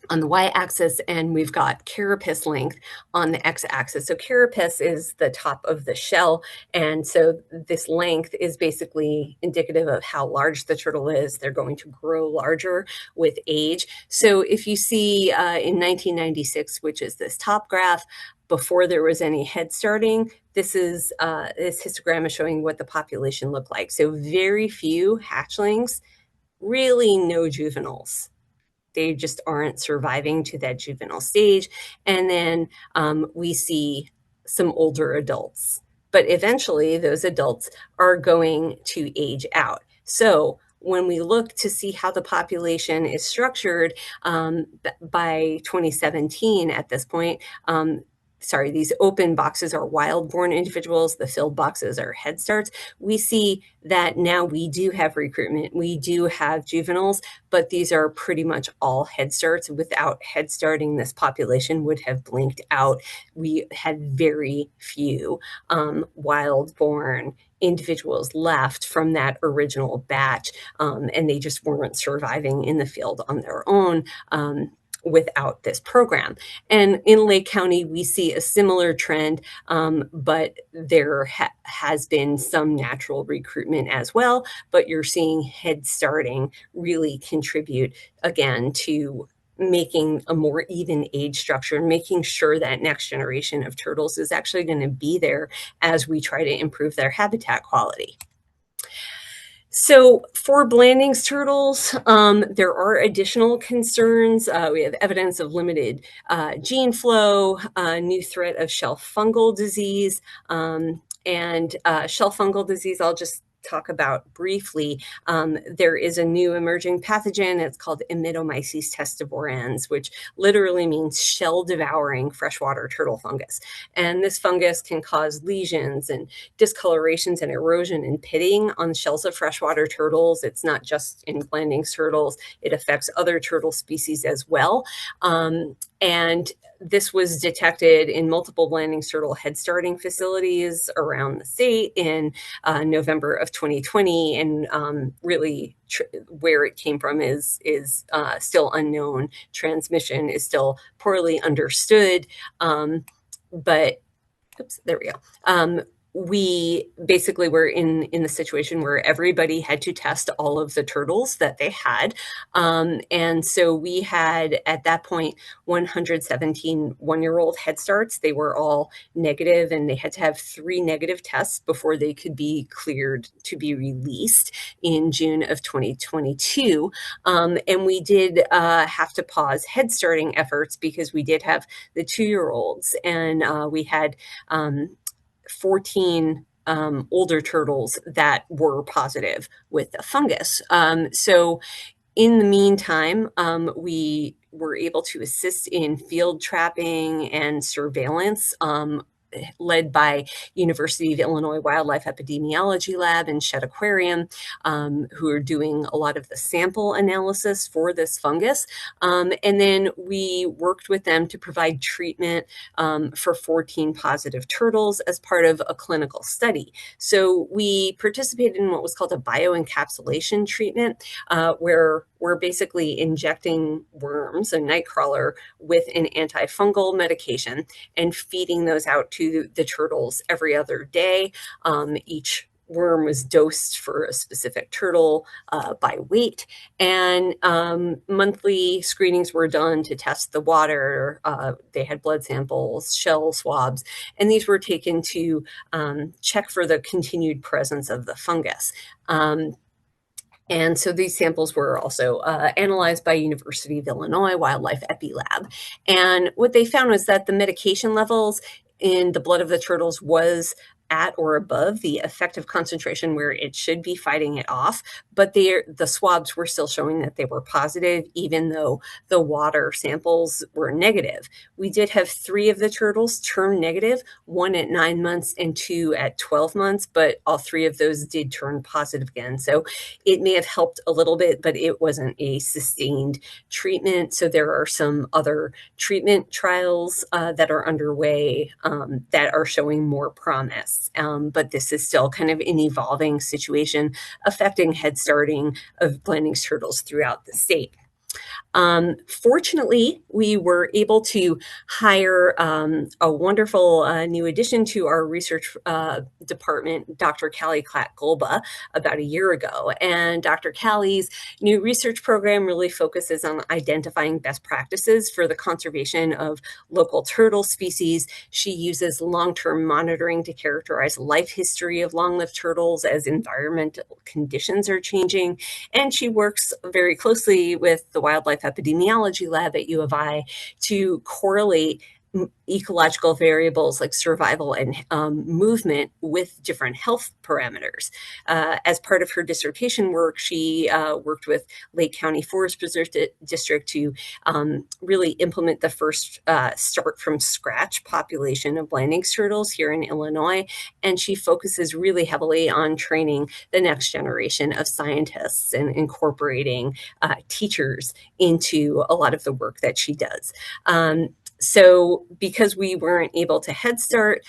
on the y-axis, and we've got carapace length on the x-axis. So carapace is the top of the shell, and so this length is basically indicative of how large the turtle is. They're going to grow larger with age. So if you see in 1996, which is this top graph, before there was any head starting, this histogram is showing what the population looked like. So very few hatchlings, really no juveniles. They just aren't surviving to that juvenile stage. And then we see some older adults. But eventually, those adults are going to age out. So when we look to see how the population is structured by 2017 at this point, these open boxes are wild-born individuals. The filled boxes are head starts. We see that now we do have recruitment. We do have juveniles, but these are pretty much all head starts. Without head starting, this population would have blinked out. We had very few wild-born individuals left from that original batch, and they just weren't surviving in the field on their own without this program. And in Lake County, we see a similar trend, but there has been some natural recruitment as well, but you're seeing head starting really contribute again to making a more even age structure and making sure that next generation of turtles is actually going to be there as we try to improve their habitat quality. So for Blanding's turtles, there are additional concerns. We have evidence of limited gene flow, new threat of shelf fungal disease, and shelf fungal disease I'll just talk about briefly. There is a new emerging pathogen. It's called Imidomyces testavorans, which literally means shell-devouring freshwater turtle fungus. And this fungus can cause lesions and discolorations and erosion and pitting on shells of freshwater turtles. It's not just in Blanding's turtles. It affects other turtle species as well. And this was detected in multiple Blanding's turtle head starting facilities around the state in November of 2020, and really where it came from is still unknown. Transmission is still poorly understood, but there we go. we basically were in the situation where everybody had to test all of the turtles that they had. And so we had, at that point, 117 one-year-old Head Starts. They were all negative, and they had to have 3 negative tests before they could be cleared to be released in June of 2022. And we did have to pause head starting efforts because we did have the 2-year-olds, and we had 14 older turtles that were positive with the fungus. So in the meantime, we were able to assist in field trapping and surveillance, led by University of Illinois Wildlife Epidemiology Lab and Shedd Aquarium, who are doing a lot of the sample analysis for this fungus. And then we worked with them to provide treatment for 14 positive turtles as part of a clinical study. So we participated in what was called a bioencapsulation treatment, where we're basically injecting worms, a nightcrawler, with an antifungal medication and feeding those out to the turtles every other day. Each worm was dosed for a specific turtle by weight, and monthly screenings were done to test the water. They had blood samples, shell swabs, and these were taken to check for the continued presence of the fungus. And so these samples were also analyzed by University of Illinois Wildlife Epi Lab. And what they found was that the medication levels in the blood of the turtles was at or above the effective concentration where it should be fighting it off, but the swabs were still showing that they were positive, even though the water samples were negative. We did have 3 of the turtles turn negative, 1 at 9 months and 2 at 12 months, but all 3 of those did turn positive again. So it may have helped a little bit, but it wasn't a sustained treatment. So there are some other treatment trials that are underway that are showing more promise. But this is still kind of an evolving situation affecting head starting of Blanding's turtles throughout the state. Fortunately, we were able to hire a wonderful new addition to our research department, Dr. Callie Klatt-Golba, about a year ago. And Dr. Callie's new research program really focuses on identifying best practices for the conservation of local turtle species. She uses long-term monitoring to characterize life history of long-lived turtles as environmental conditions are changing. And she works very closely with the Wildlife Epidemiology Lab at U of I to correlate ecological variables like survival and movement with different health parameters. As part of her dissertation work, she worked with Lake County Forest Preserve District to really implement the first start from scratch population of Blanding's turtles here in Illinois. And she focuses really heavily on training the next generation of scientists and incorporating teachers into a lot of the work that she does. So because we weren't able to Head Start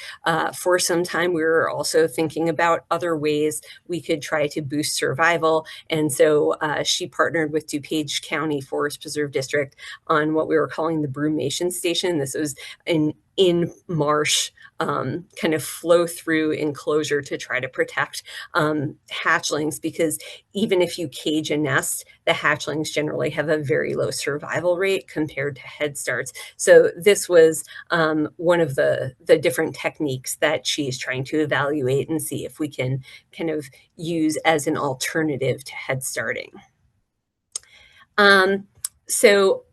for some time, we were also thinking about other ways we could try to boost survival. And so she partnered with DuPage County Forest Preserve District on what we were calling the brumation station. This was an in-marsh kind of flow-through enclosure to try to protect hatchlings, because even if you cage a nest, the hatchlings generally have a very low survival rate compared to Head Starts. So this was one of the different techniques that she's trying to evaluate and see if we can kind of use as an alternative to Head Starting. So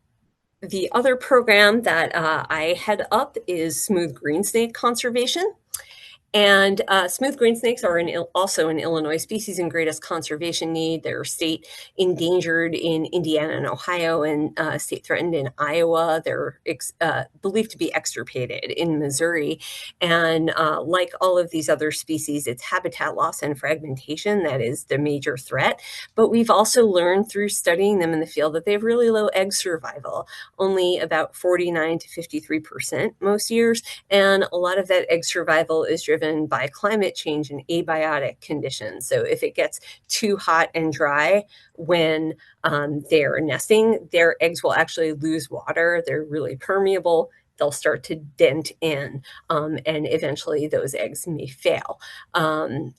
the other program that I head up is smooth greensnake conservation. And smooth greensnakes are also an Illinois species in greatest conservation need. They're state endangered in Indiana and Ohio, and state threatened in Iowa. They're believed to be extirpated in Missouri. And like all of these other species, it's habitat loss and fragmentation that is the major threat. But we've also learned through studying them in the field that they have really low egg survival, only about 49 to 53% most years. And a lot of that egg survival is driven by climate change and abiotic conditions. So if it gets too hot and dry when they're nesting, their eggs will actually lose water. They're really permeable. they'll start to dent in, and eventually those eggs may fail.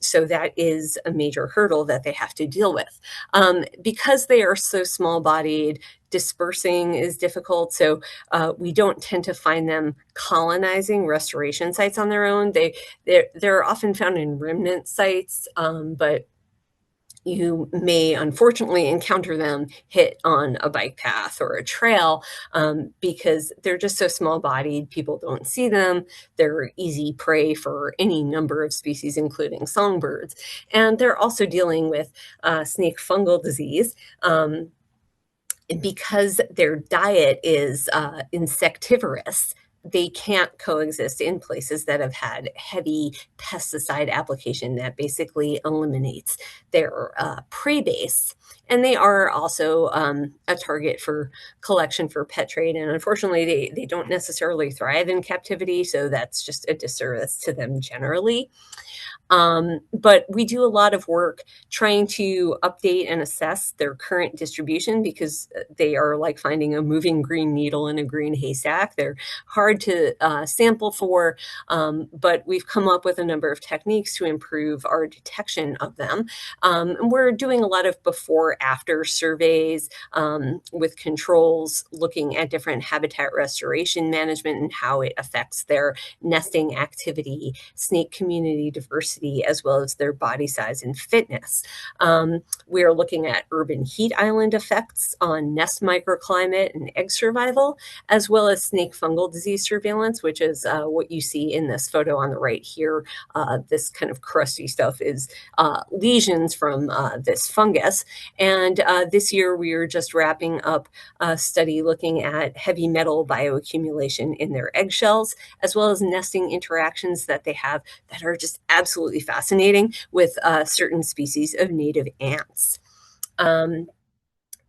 So that is a major hurdle that they have to deal with. Because they are so small bodied, dispersing is difficult. So we don't tend to find them colonizing restoration sites on their own. They're often found in remnant sites, but you may unfortunately encounter them hit on a bike path or a trail, because they're just so small bodied. People don't see them. They're easy prey for any number of species, including songbirds. And they're also dealing with snake fungal disease. Because their diet is insectivorous, they can't coexist in places that have had heavy pesticide application that basically eliminates their prey base. And they are also a target for collection for pet trade. And unfortunately, they don't necessarily thrive in captivity. So that's just a disservice to them generally. But we do a lot of work trying to update and assess their current distribution, because they are like finding a moving green needle in a green haystack. They're hard to sample for, but we've come up with a number of techniques to improve our detection of them. And we're doing a lot of before-after surveys with controls, looking at different habitat restoration management and how it affects their nesting activity, snake community diversity, as well as their body size and fitness. We are looking at urban heat island effects on nest microclimate and egg survival, as well as snake fungal disease surveillance, which is what you see in this photo on the right here. This kind of crusty stuff is lesions from this fungus. And this year we are just wrapping up a study looking at heavy metal bioaccumulation in their eggshells, as well as nesting interactions that they have that are just absolutely fascinating with certain species of native ants.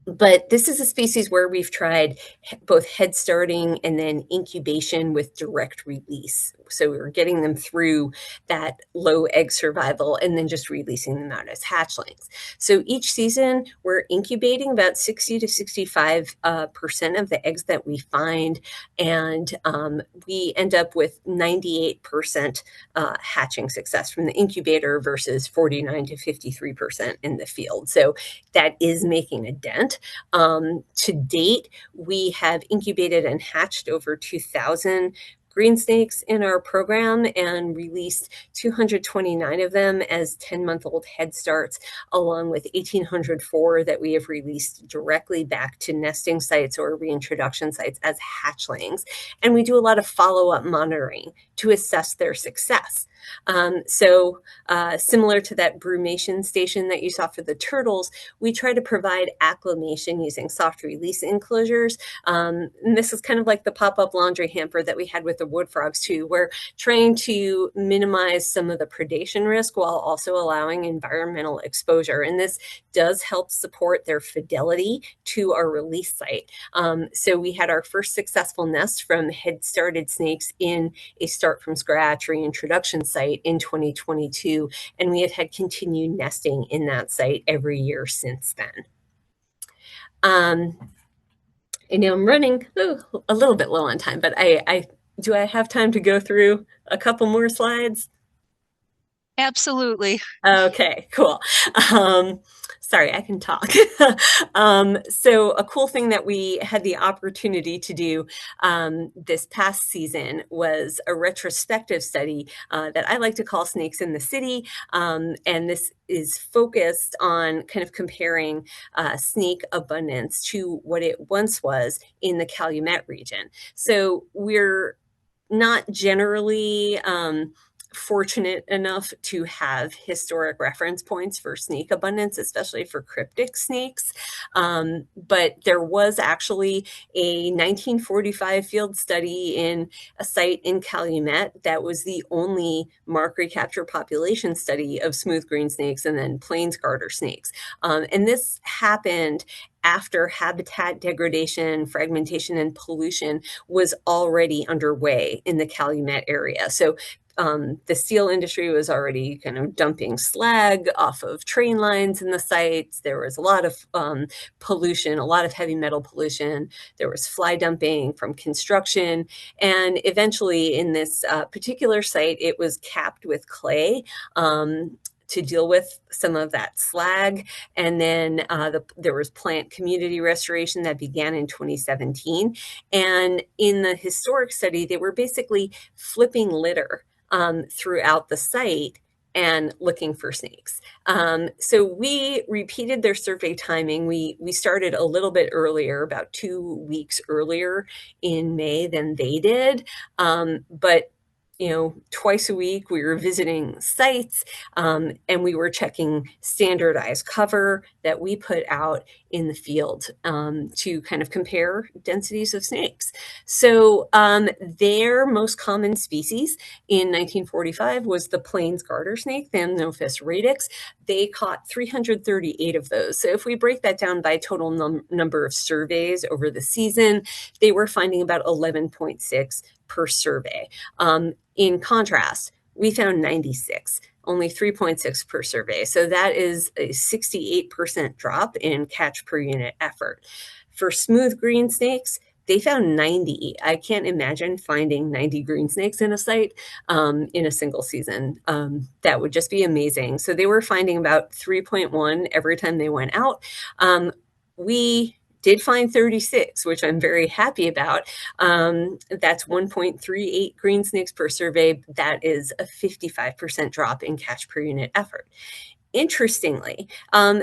But this is a species where we've tried both head starting and then incubation with direct release. So we're getting them through that low egg survival and then just releasing them out as hatchlings. So each season we're incubating about 60 to 65% of the eggs that we find, and we end up with 98% hatching success from the incubator versus 49 to 53% in the field. So that is making a dent. To date, we have incubated and hatched over 2,000 green snakes in our program and released 229 of them as 10-month-old head starts, along with 1,804 that we have released directly back to nesting sites or reintroduction sites as hatchlings. And we do a lot of follow-up monitoring to assess their success. Similar to that brumation station that you saw for the turtles, we try to provide acclimation using soft release enclosures. And this is kind of like the pop-up laundry hamper that we had with the wood frogs too. We're trying to minimize some of the predation risk while also allowing environmental exposure. And this does help support their fidelity to our release site. So we had our first successful nest from head-started snakes in a start from scratch reintroduction site in 2022, and we have had continued nesting in that site every year since then. I know I'm running a little bit low on time, but do I have time to go through a couple more slides? Absolutely. Okay, cool. Sorry, I can talk. So a cool thing that we had the opportunity to do this past season was a retrospective study that I like to call Snakes in the City. And this is focused on kind of comparing snake abundance to what it once was in the Calumet region. So we're not generally fortunate enough to have historic reference points for snake abundance, especially for cryptic snakes. But there was actually a 1945 field study in a site in Calumet that was the only mark recapture population study of smooth green snakes and then plains garter snakes. And this happened after habitat degradation, fragmentation, and pollution was already underway in the Calumet area. So the steel industry was already kind of dumping slag off of train lines in the sites. There was a lot of pollution, a lot of heavy metal pollution. There was fly dumping from construction. And eventually, in this particular site, it was capped with clay. To deal with some of that slag. And then there was plant community restoration that began in 2017. And in the historic study, they were basically flipping litter throughout the site and looking for snakes. So we repeated their survey timing. We started a little bit earlier, about 2 weeks earlier in May than they did. But twice a week we were visiting sites, and we were checking standardized cover that we put out in the field to kind of compare densities of snakes. So their most common species in 1945 was the plains garter snake, Thamnophis radix. They caught 338 of those. So if we break that down by total number of surveys over the season, they were finding about 11.6 per survey. In contrast, we found 96, only 3.6 per survey. So that is a 68% drop in catch per unit effort. For smooth green snakes, they found 90. I can't imagine finding 90 green snakes in a site in a single season. That would just be amazing. So they were finding about 3.1 every time they went out. We did find 36, which I'm very happy about. That's 1.38 green snakes per survey. That is a 55% drop in catch per unit effort. Interestingly,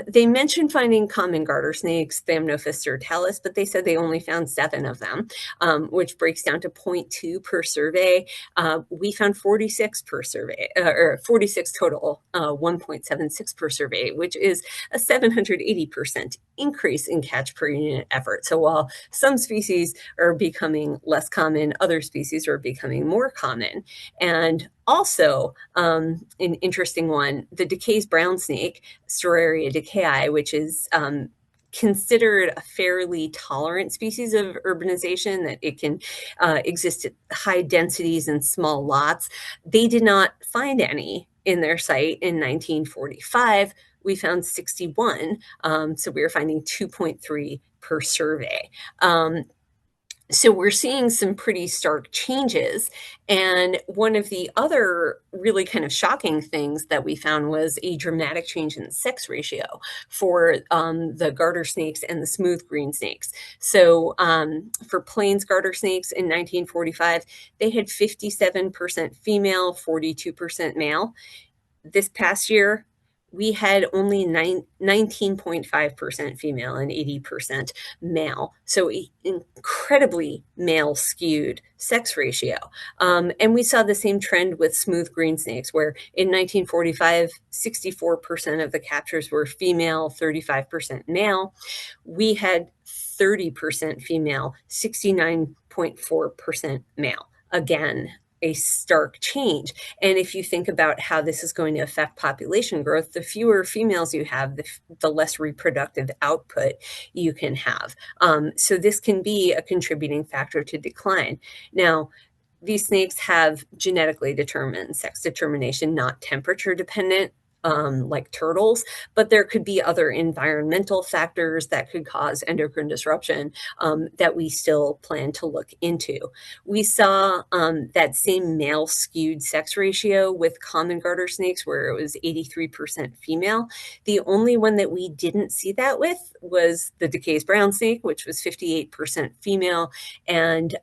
they mentioned finding common garter snakes, Thamnophis surtalis, but they said they only found 7 of them, which breaks down to 0.2 per survey. We found 46 per survey, or 46 total, 1.76 per survey, which is a 780% increase in catch per unit effort. So while some species are becoming less common, other species are becoming more common. And also, an interesting one, the Decay's brown snake, Storaria decay, which is considered a fairly tolerant species of urbanization, that it can exist at high densities and small lots. They did not find any in their site in 1945. We found 61, so we were finding 2.3 per survey. So we're seeing some pretty stark changes. And one of the other really kind of shocking things that we found was a dramatic change in sex ratio for the garter snakes and the smooth green snakes. So for plains garter snakes in 1945, they had 57% female, 42% male. This past year, we had only 19.5% female and 80% male. So incredibly male skewed sex ratio. And we saw the same trend with smooth green snakes, where in 1945, 64% of the captures were female, 35% male. We had 30% female, 69.4% male. Again, a stark change. And if you think about how this is going to affect population growth, the fewer females you have, the less reproductive output you can have. So this can be a contributing factor to decline. Now, these snakes have genetically determined sex determination, not temperature dependent, like turtles, but there could be other environmental factors that could cause endocrine disruption that we still plan to look into. We saw that same male skewed sex ratio with common garter snakes, where it was 83% female. The only one that we didn't see that with was the Decay's brown snake, which was 58% female. And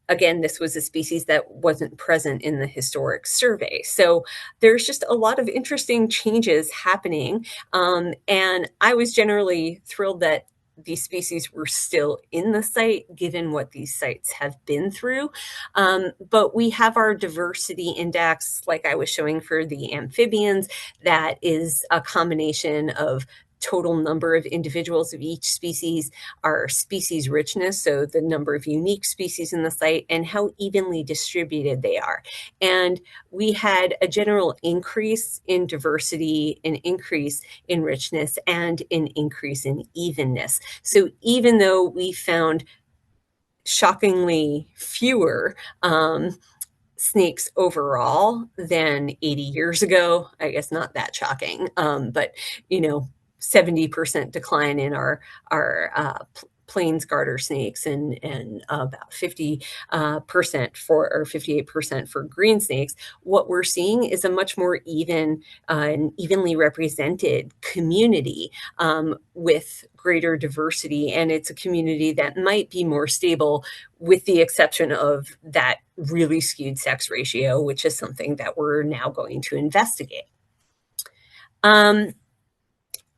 again, this was a species that wasn't present in the historic survey. So there's just a lot of interesting changes happening. And I was generally thrilled that these species were still in the site, given what these sites have been through. But we have our diversity index, like I was showing for the amphibians, that is a combination of total number of individuals of each species, our species richness, so the number of unique species in the site, and how evenly distributed they are. And we had a general increase in diversity, an increase in richness, and an increase in evenness. So even though we found shockingly fewer snakes overall than 80 years ago. I guess not that shocking, but 70% decline in our plains garter snakes and about 50% for or 58% for green snakes. What we're seeing is a much more even and evenly represented community with greater diversity, and it's a community that might be more stable with the exception of that really skewed sex ratio, which is something that we're now going to investigate.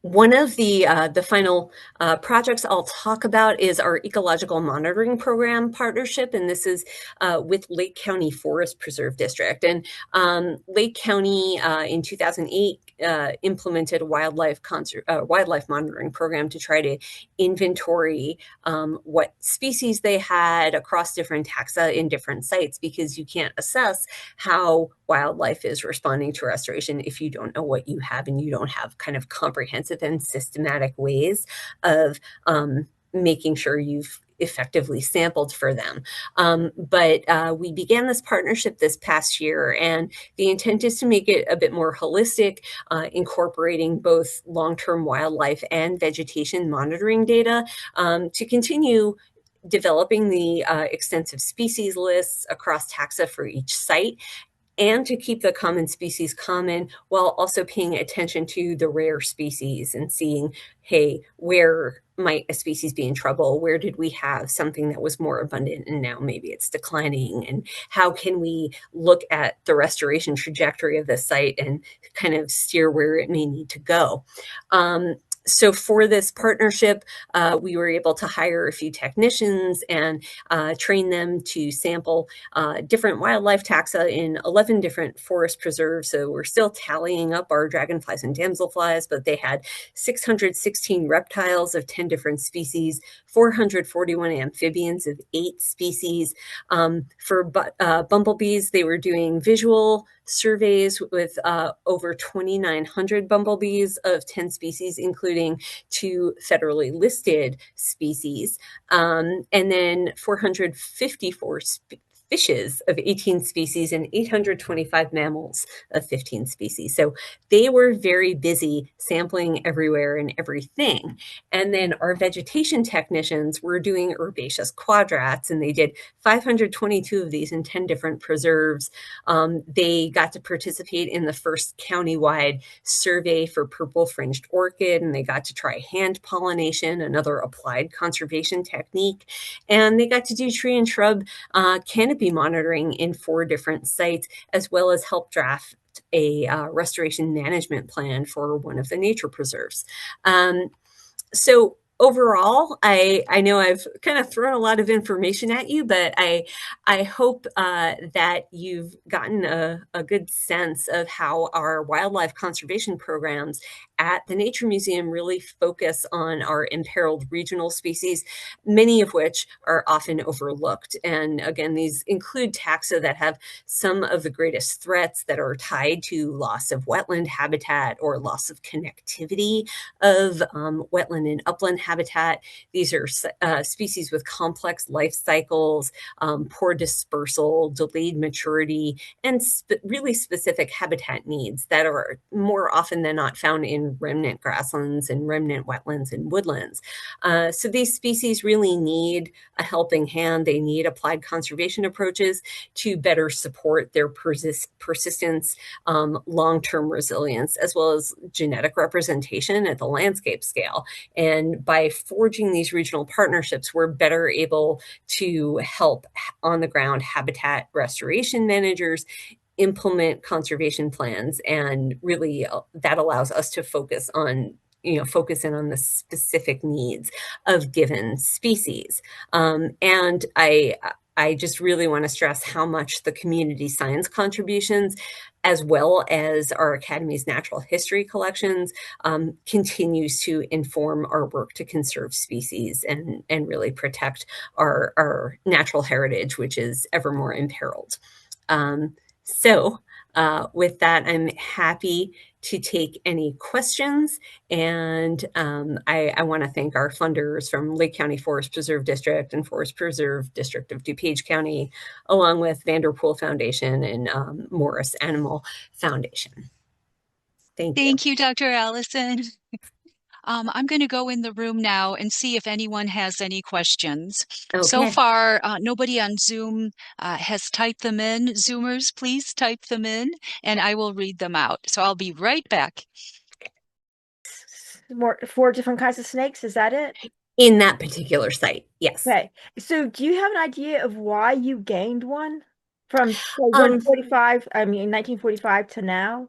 One of the final projects I'll talk about is our Ecological Monitoring Program partnership, and this is with Lake County Forest Preserve District. And Lake County in 2008 implemented a wildlife monitoring program to try to inventory what species they had across different taxa in different sites, because you can't assess how wildlife is responding to restoration if you don't know what you have and you don't have kind of comprehensive and systematic ways of making sure you've effectively sampled for them. But we began this partnership this past year, and the intent is to make it a bit more holistic, incorporating both long-term wildlife and vegetation monitoring data to continue developing the extensive species lists across taxa for each site, and to keep the common species common while also paying attention to the rare species and seeing, hey, where might a species be in trouble? Where did we have something that was more abundant and now maybe it's declining? And how can we look at the restoration trajectory of the site and kind of steer where it may need to go? So for this partnership, we were able to hire a few technicians and train them to sample different wildlife taxa in 11 different forest preserves. So we're still tallying up our dragonflies and damselflies, but they had 616 reptiles of 10 different species, 441 amphibians of 8 species. For bumblebees, they were doing visual surveys with over 2,900 bumblebees of 10 species, including 2 federally listed species, and then 454 fishes of 18 species and 825 mammals of 15 species. So they were very busy sampling everywhere and everything. And then our vegetation technicians were doing herbaceous quadrats, and they did 522 of these in 10 different preserves. They got to participate in the first countywide survey for purple fringed orchid, and they got to try hand pollination, another applied conservation technique. And they got to do tree and shrub canopy monitoring in 4 different sites, as well as help draft a restoration management plan for one of the nature preserves. So overall, I know I've kind of thrown a lot of information at you, but I hope that you've gotten a good sense of how our wildlife conservation programs at the Nature Museum really focus on our imperiled regional species, many of which are often overlooked. And again, these include taxa that have some of the greatest threats that are tied to loss of wetland habitat or loss of connectivity of wetland and upland habitat. These are species with complex life cycles, poor dispersal, delayed maturity, and really specific habitat needs that are more often than not found in remnant grasslands and remnant wetlands and woodlands. So these species really need a helping hand. They need applied conservation approaches to better support their persistence, long-term resilience, as well as genetic representation at the landscape scale. And by forging these regional partnerships, we're better able to help on-the-ground habitat restoration managers implement conservation plans, and really that allows us to focus in on the specific needs of given species. And I just really want to stress how much the community science contributions, as well as our Academy's natural history collections, continues to inform our work to conserve species and really protect our natural heritage, which is ever more imperiled. So With that, I'm happy to take any questions. And I want to thank our funders from Lake County Forest Preserve District and Forest Preserve District of DuPage County, along with Vanderpool Foundation and Morris Animal Foundation. Thank you. Thank you, Dr. Allison. I'm going to go in the room now and see if anyone has any questions. So Okay. far, nobody on Zoom has typed them in. Zoomers, please type them in and I will read them out. So I'll be right back. More four different kinds of snakes, is that it? In that particular site, yes. Okay. So do you have an idea of why you gained one from say, Um, 145, I mean 1945 to now?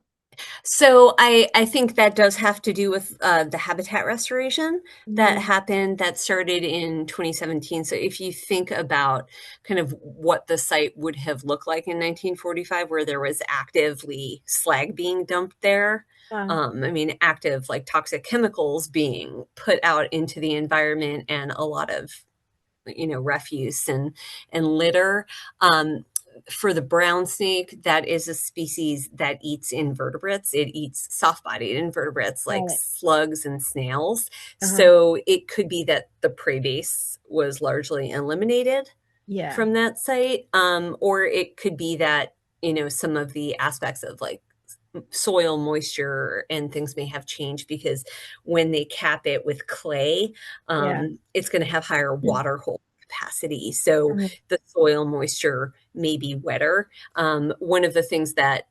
So I think that does have to do with the habitat restoration that Mm, happened that started in 2017. So if you think about kind of what the site would have looked like in 1945, where there was actively slag being dumped there, I mean, active like toxic chemicals being put out into the environment and a lot of refuse and litter. For the brown snake, that is a species that eats invertebrates. It eats soft-bodied invertebrates like got it. slugs and snails. Uh-huh. So it could be that the prey base was largely eliminated Yeah. from that site, or it could be that some of the aspects of like soil moisture and things may have changed because when they cap it with clay, Yeah. it's going to have higher water hold capacity. So Mhm. the soil moisture may be wetter. One of the things that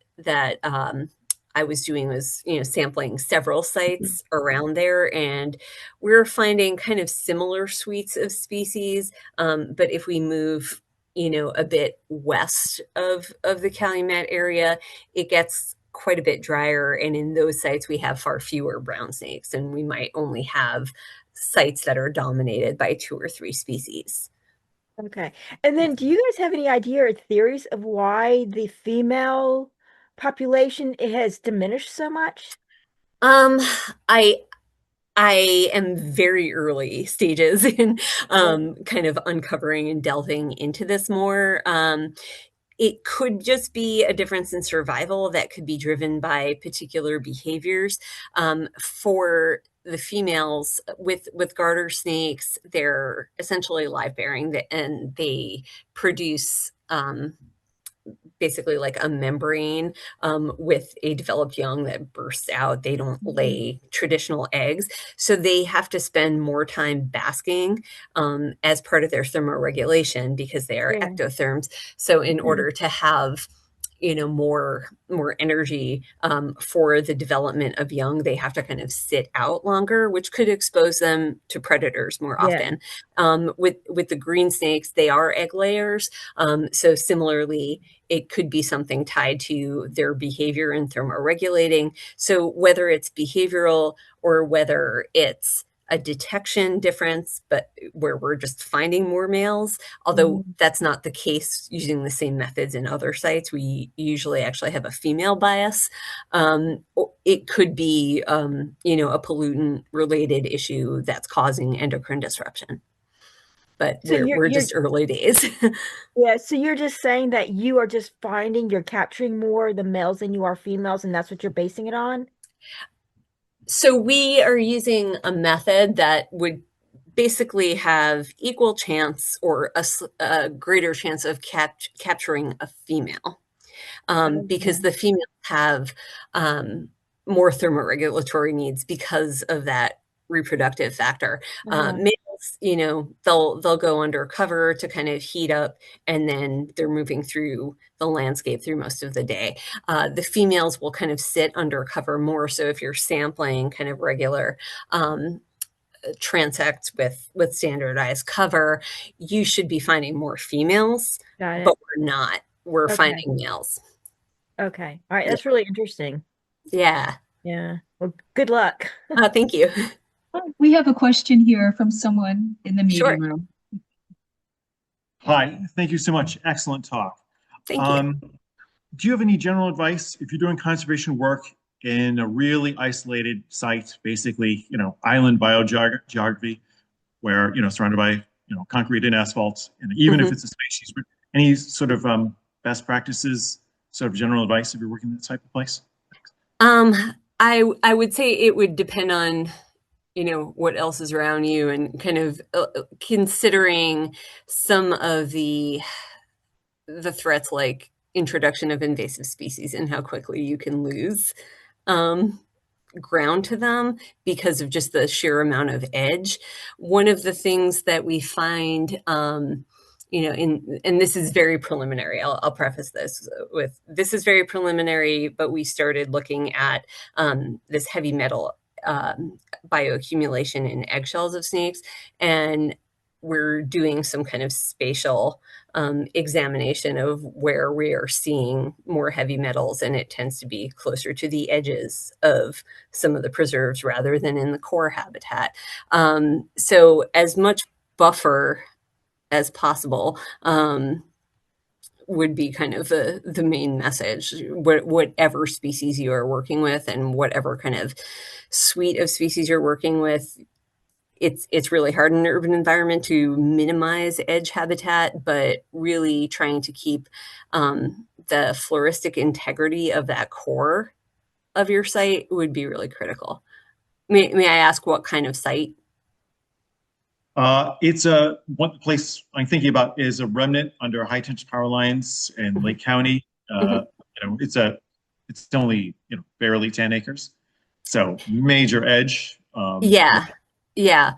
I was doing was, sampling several sites around there, and we're finding kind of similar suites of species. But if we move, a bit west of the Calumet area, it gets quite a bit drier. And in those sites, we have far fewer brown snakes, and we might only have sites that are dominated by 2 or 3 species. Okay. And then do you guys have any idea or theories of why the female population it has diminished so much? Um, I I am very early stages in Okay. kind of uncovering and delving into this more. It could just be a difference in survival that could be driven by particular behaviors. For the females with garter snakes, they're essentially live bearing and they produce basically like a membrane with a developed young that bursts out. They don't Mhm. lay traditional eggs. So they have to spend more time basking as part of their thermoregulation because they are Yeah. ectotherms. So in Mhm. order to have more energy for the development of young, they have to kind of sit out longer, which could expose them to predators more Yeah. often. With the green snakes, they are egg layers. So similarly, it could be something tied to their behavior and thermoregulating. So whether it's behavioral or whether it's a detection difference, but where we're just finding more males, although Mhm. that's not the case using the same methods in other sites, we usually actually have a female bias. It could be, a pollutant related issue that's causing endocrine disruption, but So we're just early days. yeah, so you're just saying that you are just finding you're capturing more the males than you are females, and that's what you're basing it on? So we are using a method that would basically have equal chance or a greater chance of capturing a female because Okay. the females have more thermoregulatory needs because of that reproductive factor. Uh-huh. Males, they'll go under cover to kind of heat up, and then they're moving through the landscape through most of the day. The females will kind of sit under cover more. So if you're sampling kind of regular transects with standardized cover, you should be finding more females, Got but it. we're not. We're Okay. finding males. Okay. All right. Yeah. That's really interesting. Yeah. Yeah. Well, good luck. Thank you. We have a question here from someone in the Sure. meeting room. Hi, thank you so much. Excellent talk. Thank you. Um, do you have any general advice if you're doing conservation work in a really isolated site, basically, island biogeography, where, surrounded by, concrete and asphalt, and even if Mhm. it's a species, any sort of best practices sort of general advice if you're working in that type of place? I would say it would depend on, what else is around you, and kind of considering some of the threats, like introduction of invasive species and how quickly you can lose ground to them because of just the sheer amount of edge. One of the things that we find, and this is very preliminary. I'll preface this with, this is very preliminary, but we started looking at this heavy metal bioaccumulation in eggshells of snakes, and we're doing some kind of spatial examination of where we are seeing more heavy metals, and it tends to be closer to the edges of some of the preserves rather than in the core habitat. So as much buffer as possible would be kind of the main message. Whatever species you are working with and whatever kind of suite of species you're working with, it's really hard in an urban environment to minimize edge habitat, but really trying to keep the floristic integrity of that core of your site would be really critical. May I ask what kind of site? It's one place I'm thinking about is a remnant under high tension power lines in Lake County. It's only barely 10 acres, so major edge. Yeah.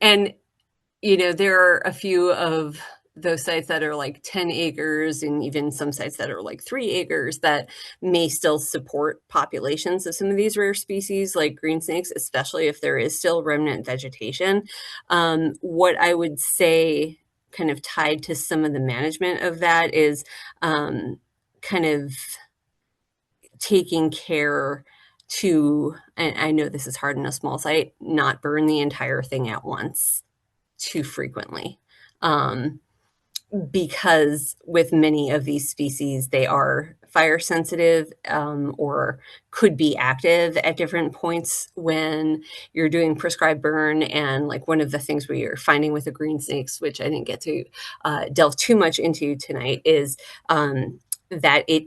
And there are a few of those sites that are like 10 acres, and even some sites that are like 3 acres that may still support populations of some of these rare species like green snakes, especially if there is still remnant vegetation. What I would say kind of tied to some of the management of that is kind of taking care to, and I know this is hard in a small site, not burn the entire thing at once too frequently. Because with many of these species, they are fire sensitive or could be active at different points when you're doing prescribed burn. And like one of the things we are finding with the green snakes, which I didn't get to delve too much into tonight, is that it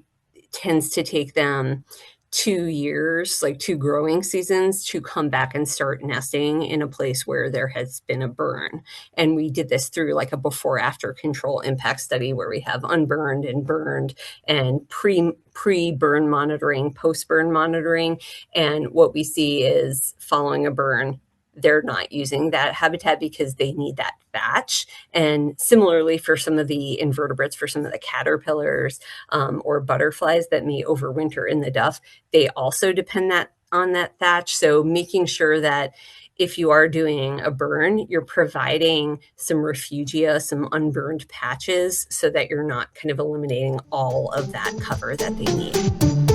tends to take them 2 years, like 2 growing seasons, to come back and start nesting in a place where there has been a burn. And we did this through like a before after control impact study where we have unburned and burned and pre-burn monitoring, post-burn monitoring. And what we see is following a burn, they're not using that habitat because they need that thatch. And similarly for some of the invertebrates, for some of the caterpillars or butterflies that may overwinter in the duff, they also depend on that thatch. So making sure that if you are doing a burn, you're providing some refugia, some unburned patches, so that you're not kind of eliminating all of that cover that they need.